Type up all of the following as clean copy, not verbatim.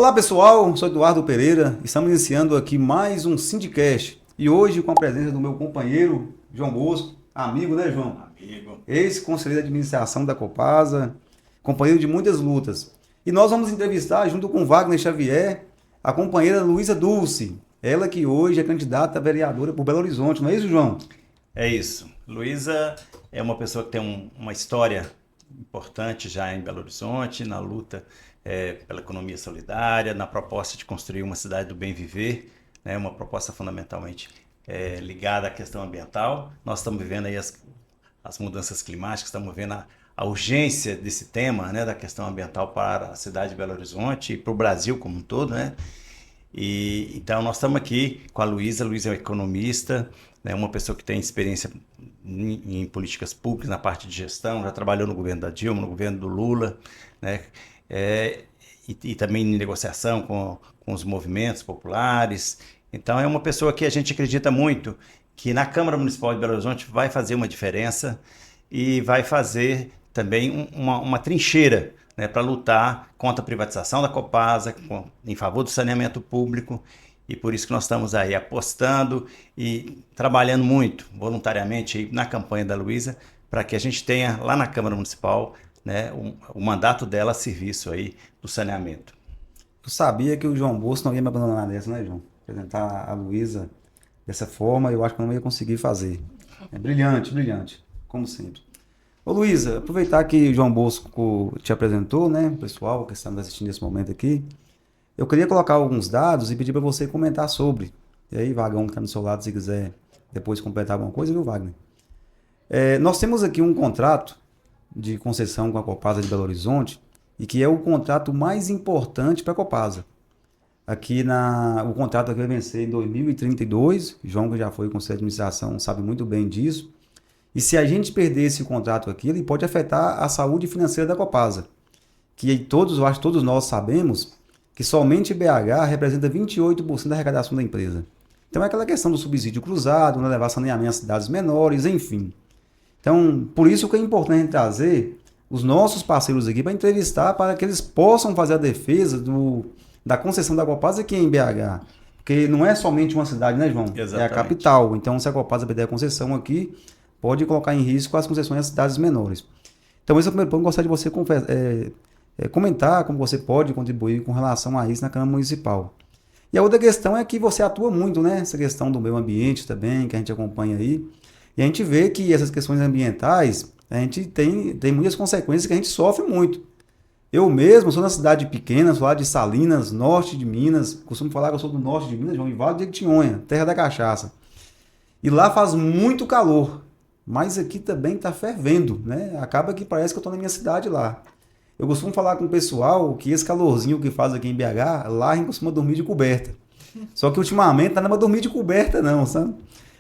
Olá pessoal, sou Eduardo Pereira, estamos iniciando aqui mais um Sindicast e hoje com a presença do meu companheiro João Bosco, amigo, né, João? Amigo. Ex-conselheiro de administração da Copasa, companheiro de muitas lutas. E nós vamos entrevistar, junto com Wagner Xavier, a companheira Luísa Dulce, ela que hoje é candidata a vereadora por Belo Horizonte, não é isso, João? É isso. Luísa é uma pessoa que tem uma história importante já em Belo Horizonte, na luta pela economia solidária, na proposta de construir uma cidade do bem viver, né, uma proposta fundamentalmente ligada à questão ambiental. Nós estamos vivendo aí as mudanças climáticas, estamos vendo a urgência desse tema, né, da questão ambiental para a cidade de Belo Horizonte e para o Brasil como um todo, né? E então nós estamos aqui com a Luísa. Luísa é uma economista, né, uma pessoa que tem experiência em políticas públicas, na parte de gestão, já trabalhou no governo da Dilma, no governo do Lula, né, e também em negociação com os movimentos populares. Então é uma pessoa que a gente acredita muito que na Câmara Municipal de Belo Horizonte vai fazer uma diferença e vai fazer também uma trincheira, né, para lutar contra a privatização da Copasa, em favor do saneamento público. E por isso que nós estamos aí apostando e trabalhando muito voluntariamente aí na campanha da Luísa, para que a gente tenha lá na Câmara Municipal, né, o mandato dela a serviço aí do saneamento. Eu sabia que o João Bosco não ia me abandonar dessa, né, João? Apresentar a Luísa dessa forma, eu acho que eu não ia conseguir fazer. É brilhante, brilhante, como sempre. Ô Luísa, aproveitar que o João Bosco te apresentou, né, pessoal que está nos assistindo nesse momento aqui, eu queria colocar alguns dados e pedir para você comentar sobre. E aí, Vagão, que está do seu lado, se quiser depois completar alguma coisa, viu, Wagner? Nós temos aqui um contrato de concessão com a Copasa de Belo Horizonte e que é o contrato mais importante para a Copasa. O contrato aqui vai vencer em 2032, João, que já foi conselheiro de administração, sabe muito bem disso. E se a gente perder esse contrato aqui, ele pode afetar a saúde financeira da Copasa, que todos, eu acho que todos nós sabemos que somente BH representa 28% da arrecadação da empresa. Então é aquela questão do subsídio cruzado, né, levar saneamento às cidades menores, enfim. Então, por isso que é importante trazer os nossos parceiros aqui para entrevistar, para que eles possam fazer a defesa da concessão da Copasa aqui em BH. Porque não é somente uma cidade, né, João? É a Exatamente. capital. Então, se a Copasa perder a concessão aqui, pode colocar em risco as concessões às cidades menores. Então, esse é o primeiro ponto. Gostaria de você comentar como você pode contribuir com relação a isso na Câmara Municipal. E a outra questão é que você atua muito, né? Essa questão do meio ambiente também, que a gente acompanha aí. E a gente vê que essas questões ambientais, a gente tem muitas consequências que a gente sofre muito. Eu mesmo sou na cidade pequena, sou lá de Salinas, norte de Minas. Costumo falar que eu sou do norte de Minas, João, de Vale de Jequitinhonha, terra da cachaça. E lá faz muito calor, mas aqui também está fervendo, né? Acaba que parece que eu estou na minha cidade lá. Eu costumo falar com o pessoal que esse calorzinho que faz aqui em BH, lá a gente costuma dormir de coberta. Só que ultimamente não dá para dormir de coberta não, sabe?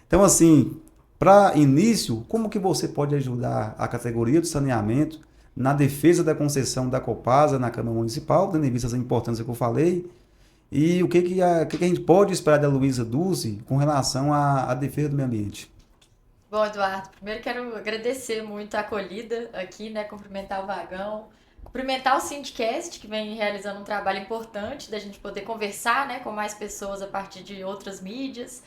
Então assim, para início, como que você pode ajudar a categoria do saneamento na defesa da concessão da Copasa na Câmara Municipal, tendo em vista as importâncias que eu falei, e o que a gente pode esperar da Luísa Dulce com relação à defesa do meio ambiente? Bom, Eduardo, primeiro quero agradecer muito a acolhida aqui, né? Cumprimentar o Vagão, cumprimentar o Sindicast, que vem realizando um trabalho importante da gente poder conversar, né, com mais pessoas a partir de outras mídias.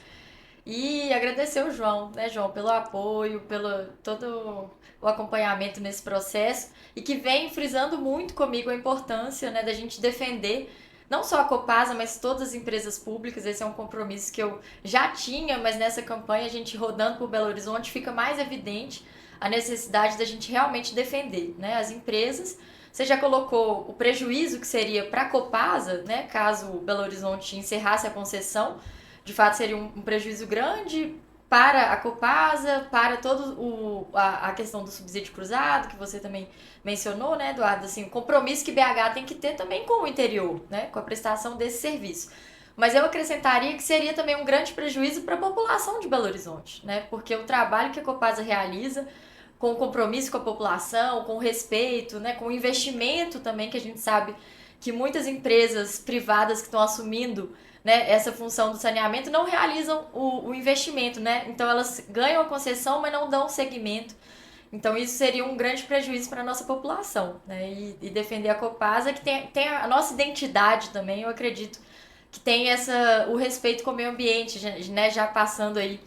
E agradecer o João, né, João, pelo apoio, pelo todo o acompanhamento nesse processo e que vem frisando muito comigo a importância, né, da gente defender não só a Copasa, mas todas as empresas públicas. Esse é um compromisso que eu já tinha, mas nessa campanha, a gente rodando por Belo Horizonte, fica mais evidente a necessidade da gente realmente defender, né, as empresas. Você já colocou o prejuízo que seria para a Copasa, né, caso Belo Horizonte encerrasse a concessão. De fato, seria um prejuízo grande para a Copasa, para toda a questão do subsídio cruzado, que você também mencionou, né, Eduardo? Assim, o compromisso que BH tem que ter também com o interior, né, com a prestação desse serviço. Mas eu acrescentaria que seria também um grande prejuízo para a população de Belo Horizonte, né? Porque o trabalho que a Copasa realiza, com o compromisso com a população, com o respeito, né, com o investimento também, que a gente sabe que muitas empresas privadas que estão assumindo, né, essa função do saneamento não realizam o investimento, né? Então elas ganham a concessão, mas não dão seguimento. Então, isso seria um grande prejuízo para a nossa população, né? E defender a Copasa, que tem a nossa identidade também, eu acredito que tem o respeito com o meio ambiente, né? Já passando aí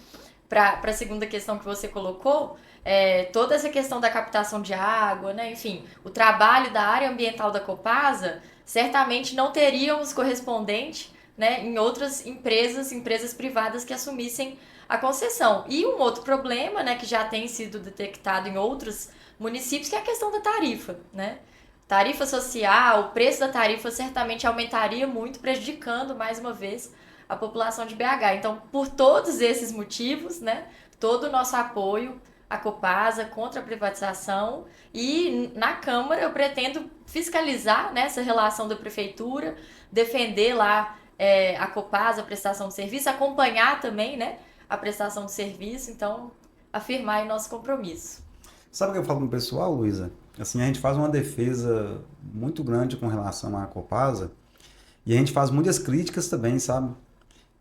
para a segunda questão que você colocou, toda essa questão da captação de água, né? Enfim, o trabalho da área ambiental da Copasa, certamente não teríamos correspondente, né, em outras empresas privadas que assumissem a concessão. E um outro problema, né, que já tem sido detectado em outros municípios, que é a questão da tarifa, né? Tarifa social, o preço da tarifa certamente aumentaria muito, prejudicando mais uma vez a população de BH. Então, por todos esses motivos, né, todo o nosso apoio à Copasa contra a privatização, e na Câmara eu pretendo fiscalizar, né, essa relação da prefeitura, defender lá a Copasa, a prestação de serviço, acompanhar também, né, a prestação de serviço, então afirmar aí nosso compromisso. Sabe o que eu falo com o pessoal, Luísa? Assim, a gente faz uma defesa muito grande com relação à Copasa e a gente faz muitas críticas também, sabe?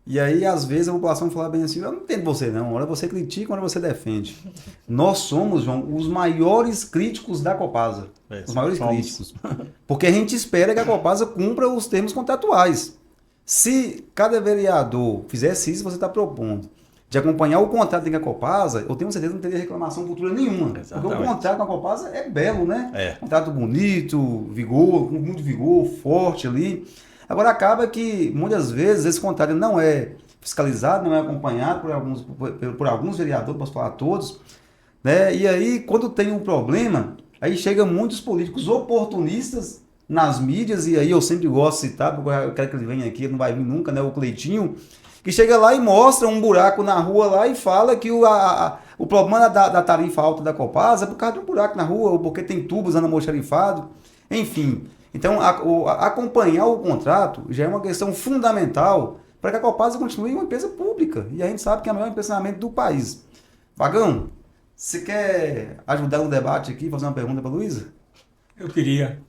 E aí, às vezes, a população fala bem assim, eu não entendo você não, hora você critica, hora você defende. Nós somos, João, os maiores críticos da Copasa. Os maiores críticos. Porque a gente espera que a Copasa cumpra os termos contratuais. Se cada vereador fizesse isso, você está propondo, de acompanhar o contrato com a Copasa, eu tenho certeza que não teria reclamação futura nenhuma. Exatamente. Porque o contrato com a Copasa é belo, né? É. Contrato bonito, vigor, com muito vigor, forte ali. Agora acaba que muitas vezes esse contrato não é fiscalizado, não é acompanhado por alguns vereadores, posso falar todos, né? E aí, quando tem um problema, aí chegam muitos políticos oportunistas nas mídias, e aí eu sempre gosto de citar, porque eu quero que ele venha aqui, ele não vai vir nunca, né? O Cleitinho, que chega lá e mostra um buraco na rua lá e fala que o problema da tarifa alta da Copasa é por causa de um buraco na rua, ou porque tem tubos almoxarifado, enfim. Então, acompanhar o contrato já é uma questão fundamental para que a Copasa continue uma empresa pública. E a gente sabe que é a maior empresa do país. Vagão, você quer ajudar no debate aqui, fazer uma pergunta para a Luísa? Eu queria.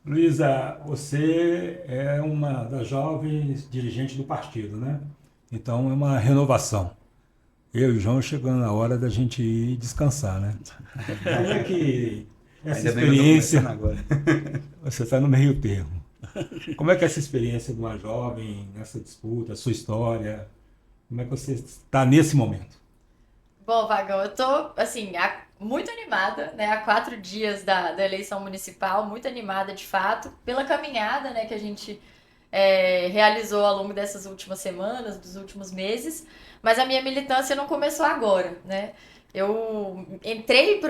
Luísa, você é uma das jovens dirigentes do partido, né? Então é uma renovação. Eu e o João chegando na hora da gente ir descansar, né? Como é que essa experiência... Você está no meio termo. Como é que é essa experiência de uma jovem nessa disputa, a sua história? Como é que você está nesse momento? Bom, Vagão, eu tô, assim, muito animada, né? Há 4 dias da eleição municipal, muito animada, de fato, pela caminhada, né, que a gente realizou ao longo dessas últimas semanas, dos últimos meses, mas a minha militância não começou agora, né? Eu entrei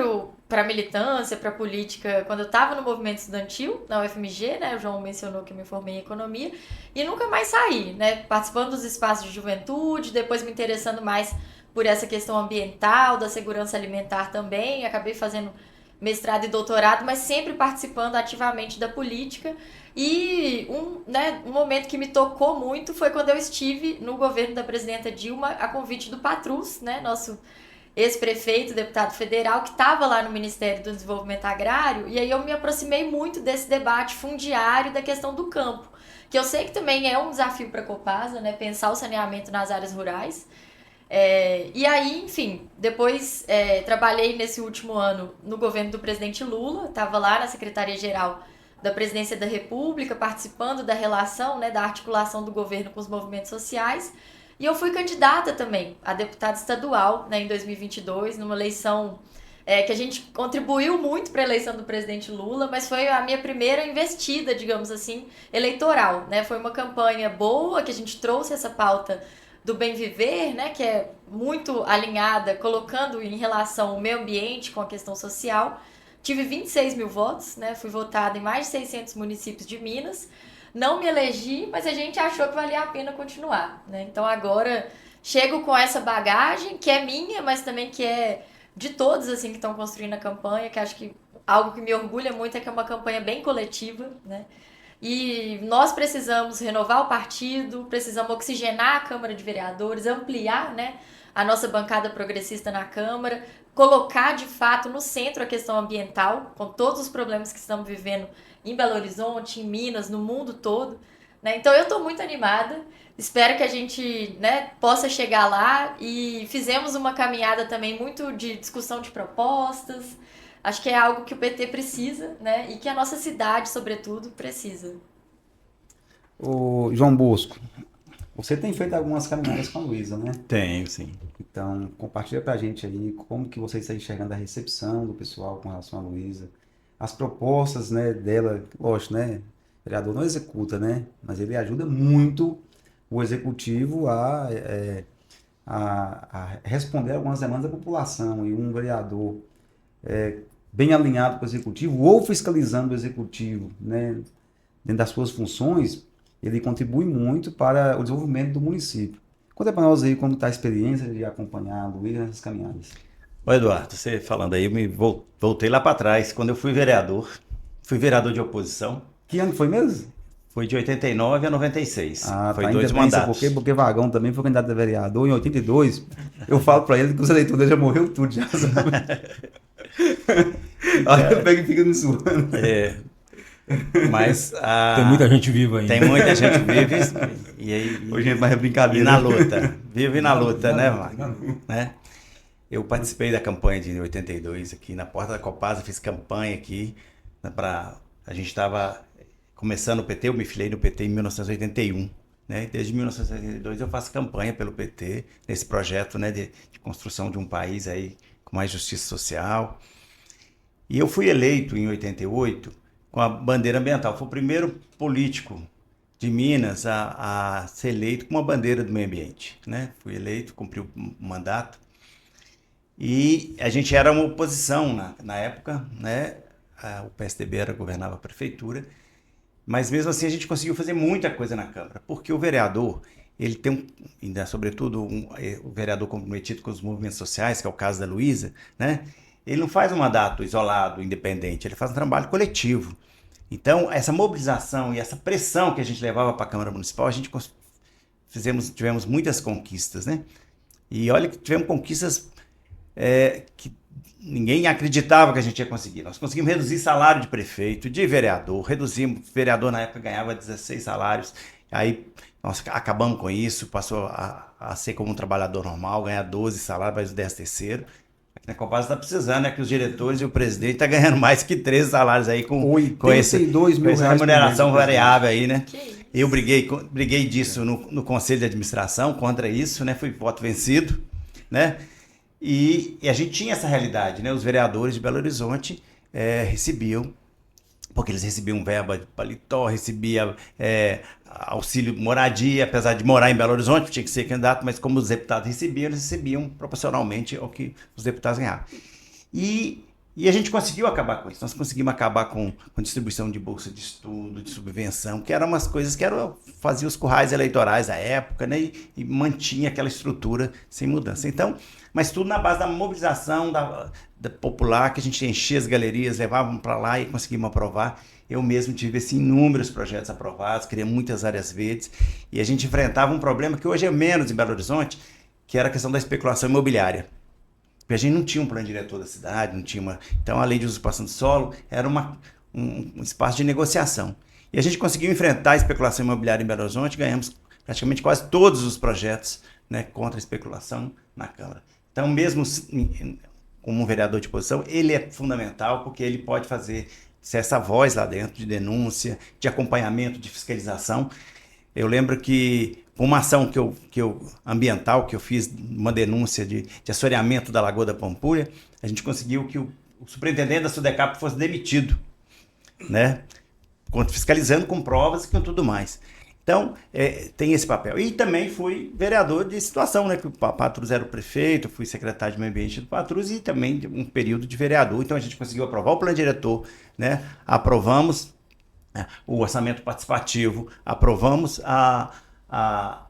para a militância, para a política, quando eu estava no movimento estudantil, na UFMG, né? O João mencionou que eu me formei em economia, e nunca mais saí, né? Participando dos espaços de juventude, depois me interessando mais por essa questão ambiental, da segurança alimentar também, acabei fazendo mestrado e doutorado, mas sempre participando ativamente da política. E um momento que me tocou muito foi quando eu estive no governo da presidenta Dilma, a convite do Patrus, né, nosso ex-prefeito, deputado federal, que estava lá no Ministério do Desenvolvimento Agrário, e aí eu me aproximei muito desse debate fundiário da questão do campo, que eu sei que também é um desafio para a Copasa, né, pensar o saneamento nas áreas rurais. E aí, enfim, depois trabalhei nesse último ano no governo do presidente Lula, estava lá na Secretaria-Geral da Presidência da República, participando da relação, né, da articulação do governo com os movimentos sociais, e eu fui candidata também a deputada estadual, né, em 2022, numa eleição que a gente contribuiu muito para a eleição do presidente Lula, mas foi a minha primeira investida, digamos assim, eleitoral, né? Foi uma campanha boa, que a gente trouxe essa pauta do bem viver, né, que é muito alinhada, colocando em relação o meio ambiente com a questão social. Tive 26 mil votos, né, fui votada em mais de 600 municípios de Minas. Não me elegi, mas a gente achou que valia a pena continuar, né? Então agora chego com essa bagagem, que é minha, mas também que é de todos assim que estão construindo a campanha, que acho que algo que me orgulha muito é que é uma campanha bem coletiva, né? E nós precisamos renovar o partido, precisamos oxigenar a Câmara de Vereadores, ampliar, né, a nossa bancada progressista na Câmara, colocar de fato no centro a questão ambiental, com todos os problemas que estamos vivendo em Belo Horizonte, em Minas, no mundo todo. né? Então eu estou muito animada, espero que a gente, né, possa chegar lá, e fizemos uma caminhada também muito de discussão de propostas. Acho que é algo que o PT precisa, né, e que a nossa cidade, sobretudo, precisa. O João Bosco, você tem feito algumas caminhadas com a Luísa, né? Tenho, sim. Então, compartilha pra gente aí como que você está enxergando a recepção do pessoal com relação à Luísa, as propostas, né, dela, lógico, né? O vereador não executa, né? Mas ele ajuda muito o executivo a responder algumas demandas da população. E um vereador bem alinhado com o executivo ou fiscalizando o executivo, né, dentro das suas funções, ele contribui muito para o desenvolvimento do município. Conta para nós aí como está a experiência de acompanhar a Luísa nessas caminhadas. Ô Eduardo, você falando aí, eu me voltei lá para trás, quando eu fui vereador de oposição, Que ano que foi mesmo? foi de 89 a 96, Ah, foi tá, 2 ainda bem, sabe mandatos. por quê? Porque Vagão também foi candidato a vereador em 82. Eu falo para ele que os eleitores já morreu tudo, já sabe? Aí eu pego e fica me suando. É, mas Tem muita gente viva ainda. tem muita gente vive e aí Hoje é mais e brincadeira. na luta, vive na luta, né, Na Wagner? luta. Né? Eu participei da campanha de 82 aqui na porta da Copasa, fiz campanha aqui para a gente estava começando o PT, eu me filiei no PT em 1981, né? Desde 1982 eu faço campanha pelo PT nesse projeto, né, de construção de um país aí com mais justiça social. E eu fui eleito em 88 com a bandeira ambiental. Fui o primeiro político de Minas a ser eleito com uma bandeira do meio ambiente, né? Fui eleito, cumpri o mandato. E a gente era uma oposição na época, né? O PSDB governava a prefeitura, mas mesmo assim a gente conseguiu fazer muita coisa na Câmara, porque o vereador, ele tem, ainda sobretudo, o vereador comprometido com os movimentos sociais, que é o caso da Luísa, né? Ele não faz um mandato isolado, independente, ele faz um trabalho coletivo. Então, essa mobilização e essa pressão que a gente levava para a Câmara Municipal, a gente tivemos muitas conquistas, né? E olha que tivemos conquistas que ninguém acreditava que a gente ia conseguir. Nós conseguimos reduzir salário de prefeito, de vereador, vereador na época ganhava 16 salários, aí nós acabamos com isso, passou a ser como um trabalhador normal, ganhar 12 salários, mais o 13º. A Copasa está precisando, né, que os diretores e o presidente estão ganhando mais que 13 salários aí com essa remuneração variável aí, né? Que isso? Eu briguei disso no Conselho de Administração, contra isso, né? Fui voto vencido, né? E a gente tinha essa realidade, né? Os vereadores de Belo Horizonte recebiam, porque eles recebiam verba de paletó, recebia auxílio moradia, apesar de morar em Belo Horizonte, tinha que ser candidato, mas como os deputados recebiam, eles recebiam proporcionalmente ao que os deputados ganhavam. E a gente conseguiu acabar com isso. Nós conseguimos acabar com distribuição de bolsa de estudo, de subvenção, que eram umas coisas que fazia os currais eleitorais à época, né? E mantinha aquela estrutura sem mudança. Então, mas tudo na base da mobilização da popular, que a gente enchia as galerias, levavam para lá e conseguimos aprovar. Eu mesmo tive inúmeros projetos aprovados, criei muitas áreas verdes, e a gente enfrentava um problema que hoje é menos em Belo Horizonte, que era a questão da especulação imobiliária. Porque a gente não tinha um plano diretor da cidade, não tinha então a lei de usurpação de solo era um espaço de negociação. E a gente conseguiu enfrentar a especulação imobiliária em Belo Horizonte, ganhamos praticamente quase todos os projetos, né, contra a especulação na Câmara. Então, mesmo como um vereador de oposição, ele é fundamental, porque ele pode ser essa voz lá dentro de denúncia, de acompanhamento, de fiscalização. Eu lembro que uma ação ambiental que eu fiz, uma denúncia de assoreamento da Lagoa da Pampulha, a gente conseguiu que o superintendente da Sudecap fosse demitido, né? Fiscalizando com provas e com tudo mais. Então, tem esse papel. E também fui vereador de situação, né? Que o Patrus era o prefeito, fui secretário de meio ambiente do Patrus e também um período de vereador. Então, a gente conseguiu aprovar o plano diretor, né? Aprovamos o orçamento participativo, aprovamos a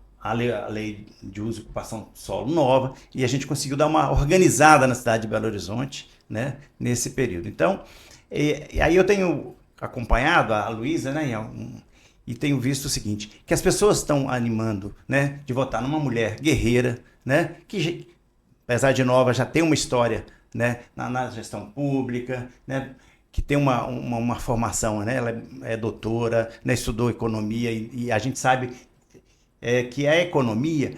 lei de uso e ocupação do solo nova, e a gente conseguiu dar uma organizada na cidade de Belo Horizonte, né? Nesse período. Então, e aí eu tenho acompanhado a Luísa, né? E tenho visto o seguinte, que as pessoas estão animando, né, de votar numa mulher guerreira, né, que apesar de nova já tem uma história, né, na gestão pública, né, que tem uma formação, né? Ela é doutora, né? Estudou economia e a gente sabe que é a economia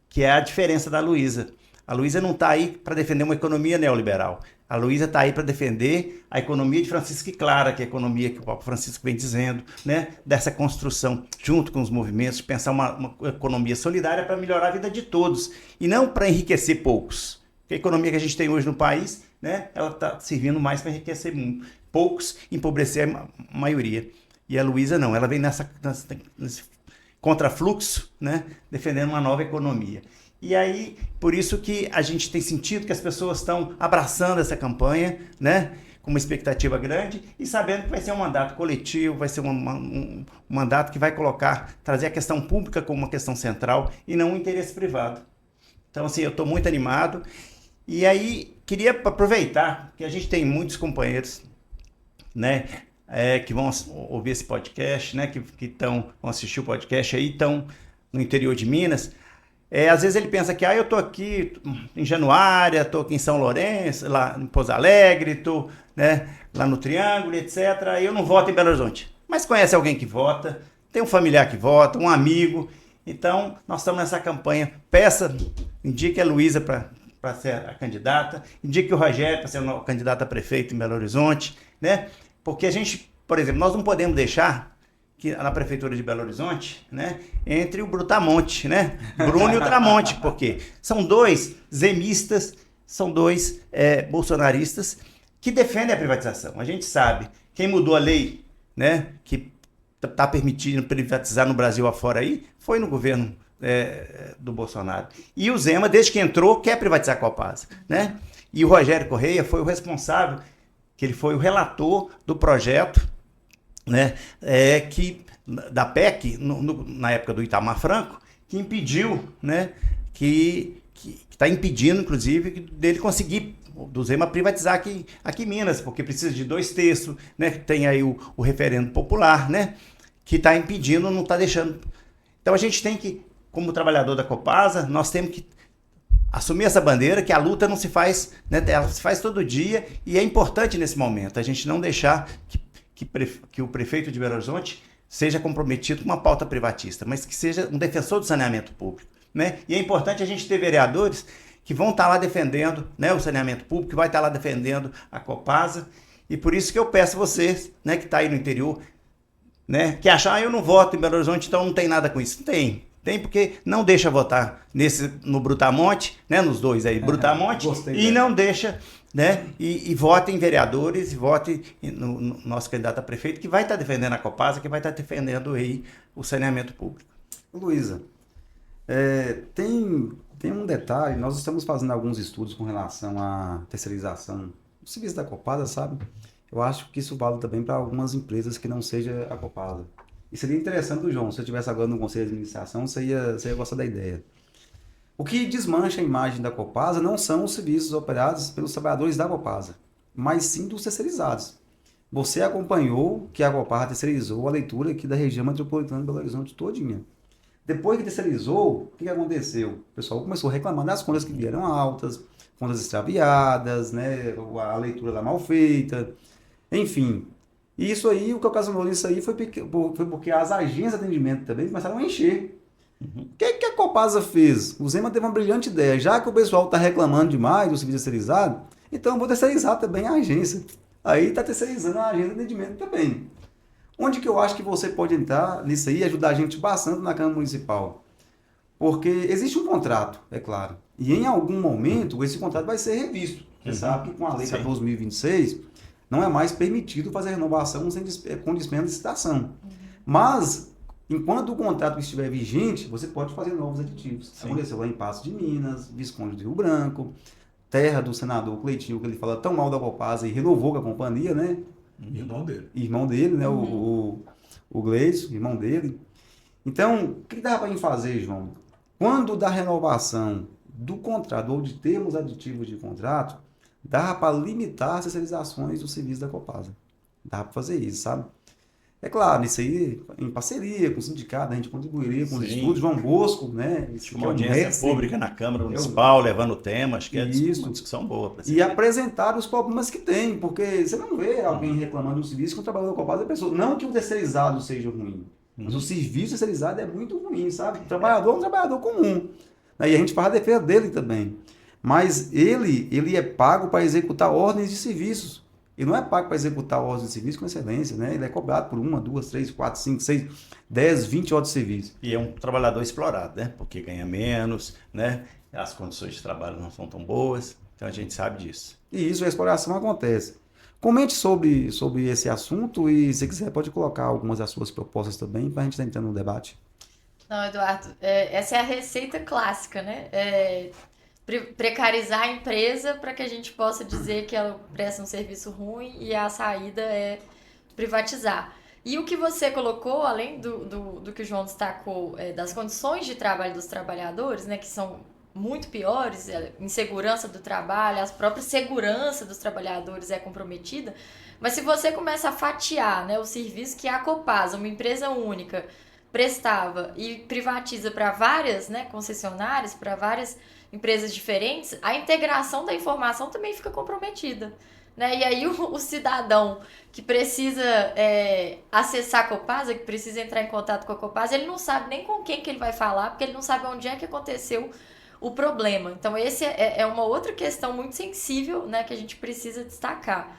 que é a diferença da Luísa. A Luísa não está aí para defender uma economia neoliberal. A Luísa está aí para defender a economia de Francisco e Clara, que é a economia que o Papa Francisco vem dizendo, né? Dessa construção, junto com os movimentos, de pensar uma economia solidária para melhorar a vida de todos, e não para enriquecer poucos. Porque a economia que a gente tem hoje no país, né? Ela está servindo mais para enriquecer poucos e empobrecer a maioria. E a Luísa não, ela vem nesse contrafluxo, né? Defendendo uma nova economia. E aí, por isso que a gente tem sentido que as pessoas estão abraçando essa campanha, né? Com uma expectativa grande e sabendo que vai ser um mandato coletivo, vai ser um mandato que vai trazer a questão pública como uma questão central e não um interesse privado. Então, assim, eu estou muito animado. E aí, queria aproveitar que a gente tem muitos companheiros, né? Que vão ouvir esse podcast, né? Vão assistir o podcast aí, estão no interior de Minas. Às vezes ele pensa que eu estou aqui em Januária, estou aqui em São Lourenço, lá em Pouso Alegre, estou, né, lá no Triângulo, etc. Eu não voto em Belo Horizonte. Mas conhece alguém que vota, tem um familiar que vota, um amigo. Então, nós estamos nessa campanha. Indique a Luísa para ser a candidata, indique o Rogério para ser o candidato a prefeito em Belo Horizonte, né? Porque a gente, por exemplo, nós não podemos deixar que na prefeitura de Belo Horizonte, né, entre o Brutamonte, né, Bruno e o Tramonte, porque são dois zemistas, são dois bolsonaristas que defendem a privatização. A gente sabe, quem mudou a lei, né, que está permitindo privatizar no Brasil afora aí, foi no governo do Bolsonaro. E o Zema, desde que entrou, quer privatizar a Copasa, né? E o Rogério Correia foi o responsável, que ele foi o relator do projeto, né, da PEC, na época do Itamar Franco, que impediu, né, que está impedindo, inclusive, dele conseguir, do Zema, privatizar aqui em Minas, porque precisa de 2/3, né, tem aí o referendo popular, né, que está impedindo, não está deixando. Então a gente tem que, como trabalhador da Copasa, nós temos que assumir essa bandeira, que a luta não se faz, né, ela se faz todo dia, e é importante nesse momento a gente não deixar que o prefeito de Belo Horizonte seja comprometido com uma pauta privatista, mas que seja um defensor do saneamento público, né? E é importante a gente ter vereadores que vão estar lá defendendo, né, o saneamento público, que vai estar lá defendendo a Copasa, e por isso que eu peço a vocês, né, que está aí no interior, né, que acham, eu não voto em Belo Horizonte, então não tem nada com isso. Tem porque não deixa votar no Brutamonte, né, nos dois aí, Brutamonte, e não deixa, né, e vote em vereadores, e vote no nosso candidato a prefeito, que vai estar defendendo a Copasa, que vai estar defendendo aí o saneamento público. Luísa, tem um detalhe, nós estamos fazendo alguns estudos com relação à terceirização do serviço da Copasa, sabe? Eu acho que isso vale também para algumas empresas que não seja a Copasa. E seria interessante, João, se eu estivesse agora no Conselho de Administração, você ia gostar da ideia. O que desmancha a imagem da Copasa não são os serviços operados pelos trabalhadores da Copasa, mas sim dos terceirizados. Você acompanhou que a Copasa terceirizou a leitura aqui da região metropolitana de Belo Horizonte todinha. Depois que terceirizou, o que aconteceu? O pessoal começou a reclamar das contas que vieram altas, contas extraviadas, né, a leitura lá mal feita, enfim. E isso aí, o que ocasionou isso aí foi porque as agências de atendimento também começaram a encher. O que a Copasa fez? O Zema teve uma brilhante ideia. Já que o pessoal está reclamando demais do serviço terceirizado, então eu vou terceirizar também a agência. Aí está terceirizando a agência de atendimento também. Onde que eu acho que você pode entrar nisso aí e ajudar a gente bastante na Câmara Municipal? Porque existe um contrato, é claro. E em algum momento esse contrato vai ser revisto. Você sabe que com a Lei 14.026 não é mais permitido fazer renovação com dispensa de licitação. Mas, enquanto o contrato estiver vigente, você pode fazer novos aditivos. Sim. Aconteceu lá em Paços de Minas, Visconde do Rio Branco, terra do senador Cleitinho, que ele fala tão mal da Copasa e renovou com a companhia, né? Irmão dele, né? O Gleison, irmão dele. Então, o que dá para a gente fazer, João? Quando da renovação do contrato ou de termos aditivos de contrato, dá para limitar as terceirizações do serviço da Copasa. Dá para fazer isso, sabe? É claro, isso aí em parceria com o sindicato, a gente contribuiria com os Sim. estudos. João Bosco, né? Esse Uma audiência pública na Câmara Municipal, levando o tema, acho que é Isso. uma discussão boa para E apresentar os problemas que tem, porque você não vê alguém reclamando do serviço que o trabalhador Copasa é pessoa. Não que o terceirizado seja ruim, mas o serviço terceirizado é muito ruim, sabe? O trabalhador é um trabalhador comum. Né? E a gente faz a defesa dele também. Mas ele é pago para executar ordens de serviços. Ele não é pago para executar ordens de serviço com excelência, né? Ele é cobrado por 1, 2, 3, 4, 5, 6, 10, 20 horas de serviço. E é um trabalhador explorado, né? Porque ganha menos, né? As condições de trabalho não são tão boas, então a gente sabe disso. E isso, a exploração acontece. Comente sobre esse assunto e, se quiser, pode colocar algumas das suas propostas também para a gente estar entrando no debate. Não, Eduardo, essa é a receita clássica, né? Precarizar a empresa para que a gente possa dizer que ela presta um serviço ruim e a saída é privatizar. E o que você colocou, além do que o João destacou, das condições de trabalho dos trabalhadores, né, que são muito piores, a insegurança do trabalho, a própria segurança dos trabalhadores é comprometida, mas se você começa a fatiar, né, o serviço que a Copasa, uma empresa única, prestava e privatiza para várias, né, concessionárias, para várias empresas diferentes, a integração da informação também fica comprometida. Né? E aí o cidadão que precisa acessar a Copasa, que precisa entrar em contato com a Copasa, ele não sabe nem com quem que ele vai falar, porque ele não sabe onde é que aconteceu o problema. Então, esse é uma outra questão muito sensível, né, que a gente precisa destacar.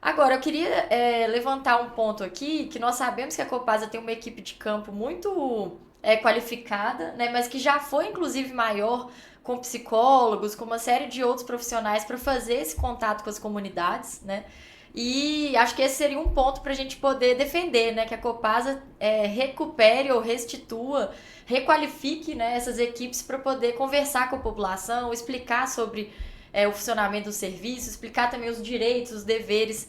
Agora, eu queria levantar um ponto aqui, que nós sabemos que a Copasa tem uma equipe de campo muito qualificada, né, mas que já foi, inclusive, maior, com psicólogos, com uma série de outros profissionais para fazer esse contato com as comunidades, né? E acho que esse seria um ponto para a gente poder defender, né? Que a Copasa recupere ou restitua, requalifique, né, essas equipes para poder conversar com a população, explicar sobre o funcionamento do serviço, explicar também os direitos, os deveres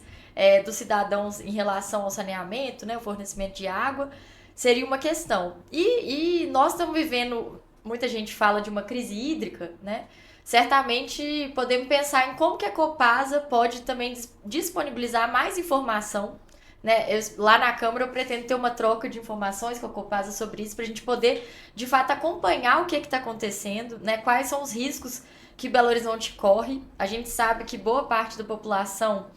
dos cidadãos em relação ao saneamento, né, o fornecimento de água, seria uma questão. E nós estamos vivendo... Muita gente fala de uma crise hídrica, né? Certamente podemos pensar em como que a Copasa pode também disponibilizar mais informação, né? Lá na Câmara eu pretendo ter uma troca de informações com a Copasa sobre isso, para a gente poder, de fato, acompanhar o que está acontecendo, né? Quais são os riscos que Belo Horizonte corre. A gente sabe que boa parte da população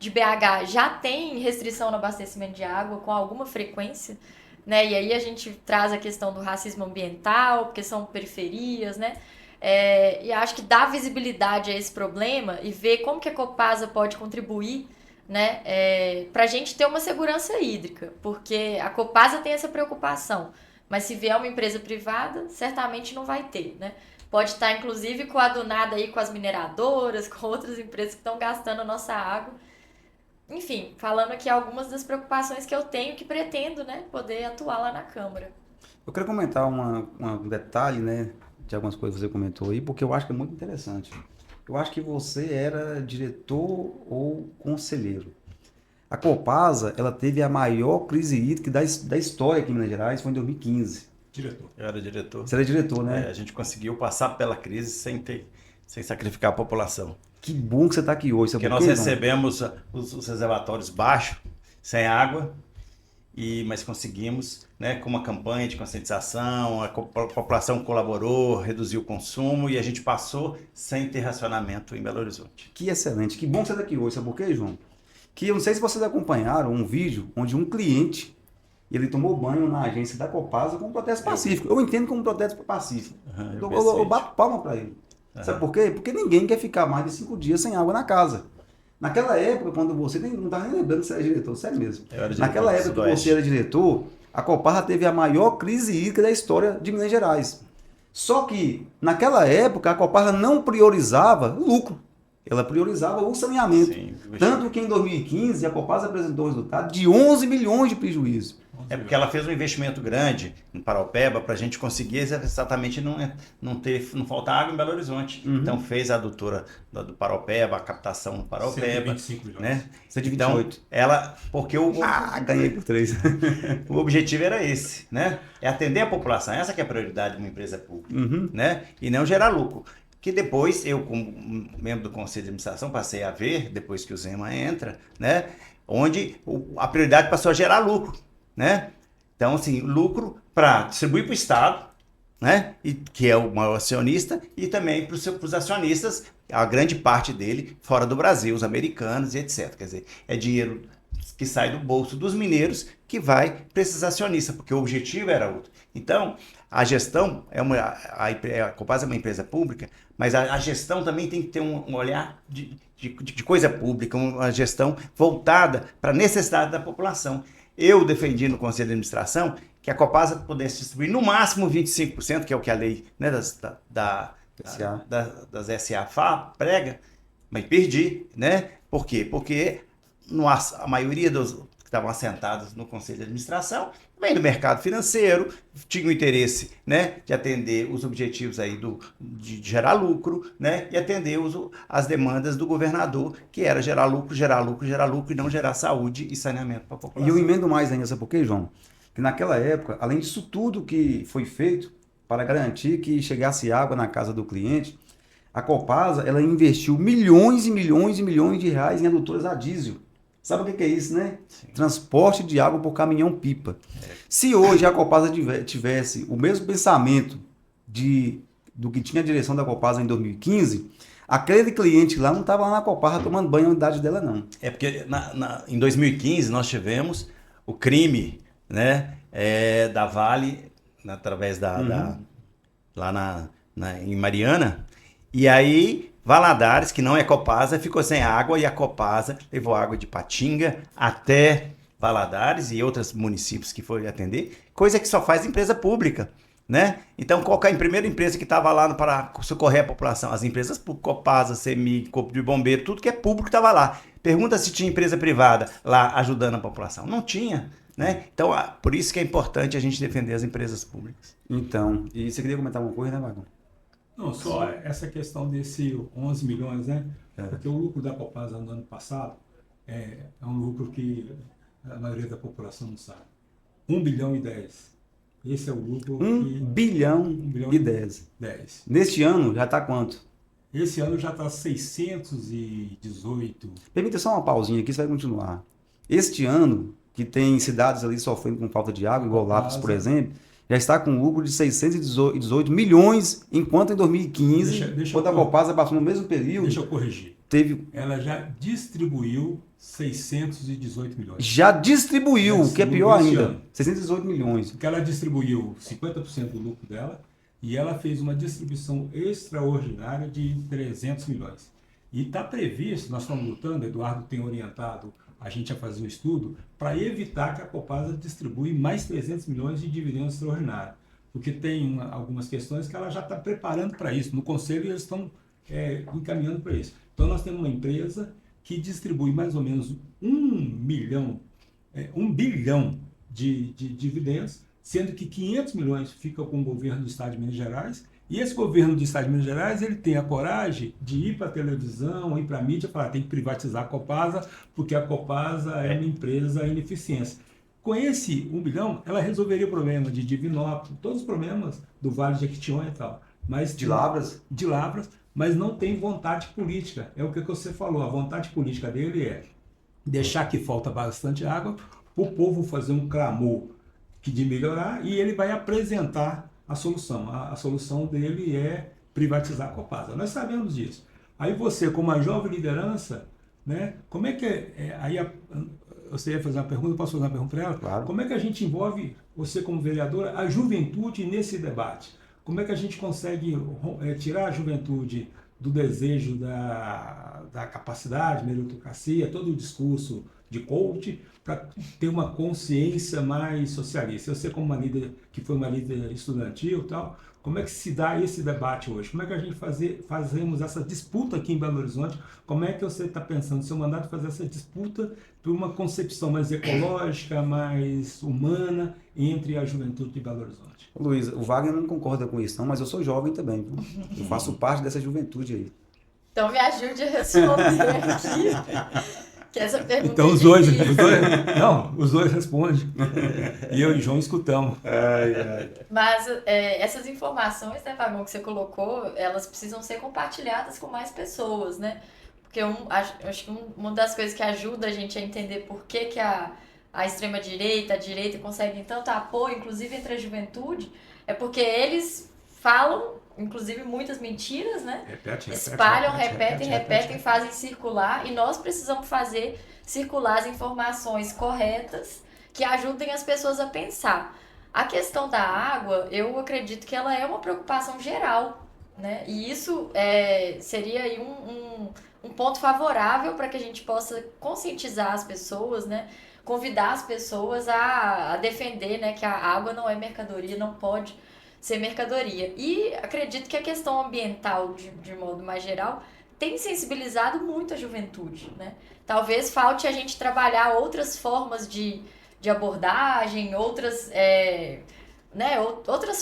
de BH já tem restrição no abastecimento de água com alguma frequência, né? E aí a gente traz a questão do racismo ambiental, porque são periferias, né? E acho que dar visibilidade a esse problema e ver como que a Copasa pode contribuir, né, para a gente ter uma segurança hídrica, porque a Copasa tem essa preocupação, mas se vier uma empresa privada, certamente não vai ter, né? Pode estar, inclusive, coadunada aí com as mineradoras, com outras empresas que estão gastando a nossa água. Enfim, falando aqui algumas das preocupações que eu tenho, que pretendo, né, poder atuar lá na Câmara. Eu quero comentar um detalhe, né, de algumas coisas que você comentou aí, porque eu acho que é muito interessante. Eu acho que você era diretor ou conselheiro. A Copasa, ela teve a maior crise hídrica da história aqui em Minas Gerais, foi em 2015. Diretor. Eu era diretor. Você era diretor, né? A gente conseguiu passar pela crise sem sacrificar a população. Que bom que você está aqui hoje. Porque nós recebemos os reservatórios baixos, sem água, mas conseguimos, né, com uma campanha de conscientização, a população colaborou, reduziu o consumo e a gente passou sem ter racionamento em Belo Horizonte. Que excelente, que bom que você está aqui hoje. Sabe por quê, João? Que eu não sei se vocês acompanharam um vídeo onde um cliente, ele tomou banho na agência da Copasa com um protesto pacífico. Eu entendo como protesto pacífico. Eu bato palma para ele. Sabe por quê? Porque ninguém quer ficar mais de 5 dias sem água na casa. Naquela época, quando você não estava nem lembrando que você era diretor, sério mesmo. Naquela época que você era diretor, a Copasa teve a maior crise hídrica da história de Minas Gerais. Só que, naquela época, a Copasa não priorizava o lucro. Ela priorizava o saneamento. Sim, tanto que em 2015 a Copasa apresentou o resultado de 11 milhões de prejuízo. É porque ela fez um investimento grande em Paraupeba para a gente conseguir exatamente não faltar água em Belo Horizonte. Uhum. Então fez a adutora do Paraupeba, a captação do Paraupeba. 125 milhões. Né? 128. Então, porque ganhei por 3. O objetivo era esse, né? É atender a população. Essa que é a prioridade de uma empresa pública, uhum, né? E não gerar lucro. Que depois, eu como membro do Conselho de Administração, passei a ver, depois que o Zema entra, né? Onde a prioridade passou a gerar lucro. né? Então, assim, lucro para distribuir para o Estado, né? E, que é o maior acionista, e também para os acionistas, a grande parte dele fora do Brasil, os americanos e etc. Quer dizer, é dinheiro que sai do bolso dos mineiros que vai para esses acionistas, porque o objetivo era outro. Então, a gestão, a Copasa é uma empresa pública, mas a gestão também tem que ter um olhar de coisa pública, uma gestão voltada para a necessidade da população. Eu defendi no Conselho de Administração que a Copasa pudesse distribuir no máximo 25%, que é o que a lei, né, das SA prega, mas perdi, né? Por quê? Porque a maioria dos que estavam assentados no Conselho de Administração vem do mercado financeiro, tinha o interesse, né, de atender os objetivos aí de gerar lucro, né, e atender as demandas do governador, que era gerar lucro e não gerar saúde e saneamento para a população. E eu emendo mais ainda, sabe por quê, João? Que naquela época, além disso tudo que foi feito para garantir que chegasse água na casa do cliente, a Copasa, ela investiu milhões e milhões e milhões de reais em adutoras a diesel. Sabe o que é isso, né? Sim. Transporte de água por caminhão-pipa. Se hoje a Copasa tivesse o mesmo pensamento do que tinha a direção da Copasa em 2015, aquele cliente lá não estava lá na Copasa tomando banho na unidade dela, não. É porque em 2015 nós tivemos o crime, né, da Vale, através lá em Mariana, e aí Valadares, que não é Copasa, ficou sem água e a Copasa levou água de Patinga até Valadares e outros municípios que foi atender, coisa que só faz empresa pública, né? Então, qual que é a primeira empresa que estava lá para socorrer a população? As empresas públicas, Copasa, CEMIG, Corpo de Bombeiro, tudo que é público estava lá. Pergunta se tinha empresa privada lá ajudando a população. Não tinha, né? Então, por isso que é importante a gente defender as empresas públicas. Então, e você queria comentar alguma coisa, né, Magão? Não, só essa questão desse 11 milhões, né? Porque o lucro da Copasa no ano passado é um lucro que a maioria da população não sabe. 1 bilhão e 10. Esse é o lucro. 1 bilhão e 10. Neste ano já está quanto? Esse ano já está 618. Permita só uma pausinha aqui, você vai continuar. Este ano, que tem cidades ali sofrendo com falta de água, igual Lápis, por exemplo, já está com lucro de 618 milhões, enquanto em 2015, quando a Copasa passou no mesmo período... Deixa eu corrigir. Ela já distribuiu 618 milhões. Já distribuiu, o que é pior ainda. 618 milhões. Porque ela distribuiu 50% do lucro dela e ela fez uma distribuição extraordinária de 300 milhões. E está previsto, nós estamos lutando, Eduardo tem orientado a gente a fazer um estudo para evitar que a Copasa distribui mais 300 milhões de dividendos extraordinários. Porque tem algumas questões que ela já está preparando para isso. No Conselho eles estão encaminhando para isso. Então nós temos uma empresa que distribui mais ou menos 1 bilhão de dividendos, sendo que 500 milhões fica com o governo do Estado de Minas Gerais, e esse governo do Estado de Minas Gerais ele tem a coragem de ir para a televisão, ir para a mídia e falar tem que privatizar a Copasa, porque a Copasa é uma empresa ineficiente. Com esse 1 bilhão, ela resolveria o problema de Divinópolis, todos os problemas do Vale de Jequitinhonha e tal. Mas de Lavras, mas não tem vontade política. É o que você falou, a vontade política dele é deixar que falta bastante água, para o povo fazer um clamor de melhorar, e ele vai apresentar a solução. A solução dele é privatizar a Copasa. Nós sabemos disso. Aí você, como uma jovem liderança, né, como é que você ia fazer uma pergunta, posso fazer uma pergunta para ela? Claro. Como é que a gente envolve, você como vereadora, a juventude nesse debate? Como é que a gente consegue tirar a juventude do desejo da capacidade, meritocracia, todo o discurso de coach, para ter uma consciência mais socialista? Você como uma líder, que foi uma líder estudantil e tal, como é que se dá esse debate hoje? Como é que a gente fazemos essa disputa aqui em Belo Horizonte? Como é que você está pensando no seu mandato fazer essa disputa por uma concepção mais ecológica, mais humana entre a juventude de Belo Horizonte? Luiz, o Wagner não concorda com isso, não, mas eu sou jovem também. Eu faço parte dessa juventude aí. Então me ajude a responder aqui. Que essa pergunta então os dois respondem. E eu e o João escutamos. Mas essas informações, né, Fagão, que você colocou, elas precisam ser compartilhadas com mais pessoas, né? Porque acho que uma das coisas que ajuda a gente a entender por que a a extrema-direita, a direita conseguem tanto apoio, inclusive entre a juventude, é porque eles falam, inclusive, muitas mentiras, né? Espalham, repetem, fazem circular, e nós precisamos fazer circular as informações corretas que ajudem as pessoas a pensar. A questão da água, eu acredito que ela é uma preocupação geral, né? E isso seria aí um ponto favorável para que a gente possa conscientizar as pessoas, né? Convidar as pessoas a defender, né, que a água não é mercadoria, não pode ser mercadoria. E acredito que a questão ambiental, de modo mais geral, tem sensibilizado muito a juventude, né? Talvez falte a gente trabalhar outras formas de abordagem, outras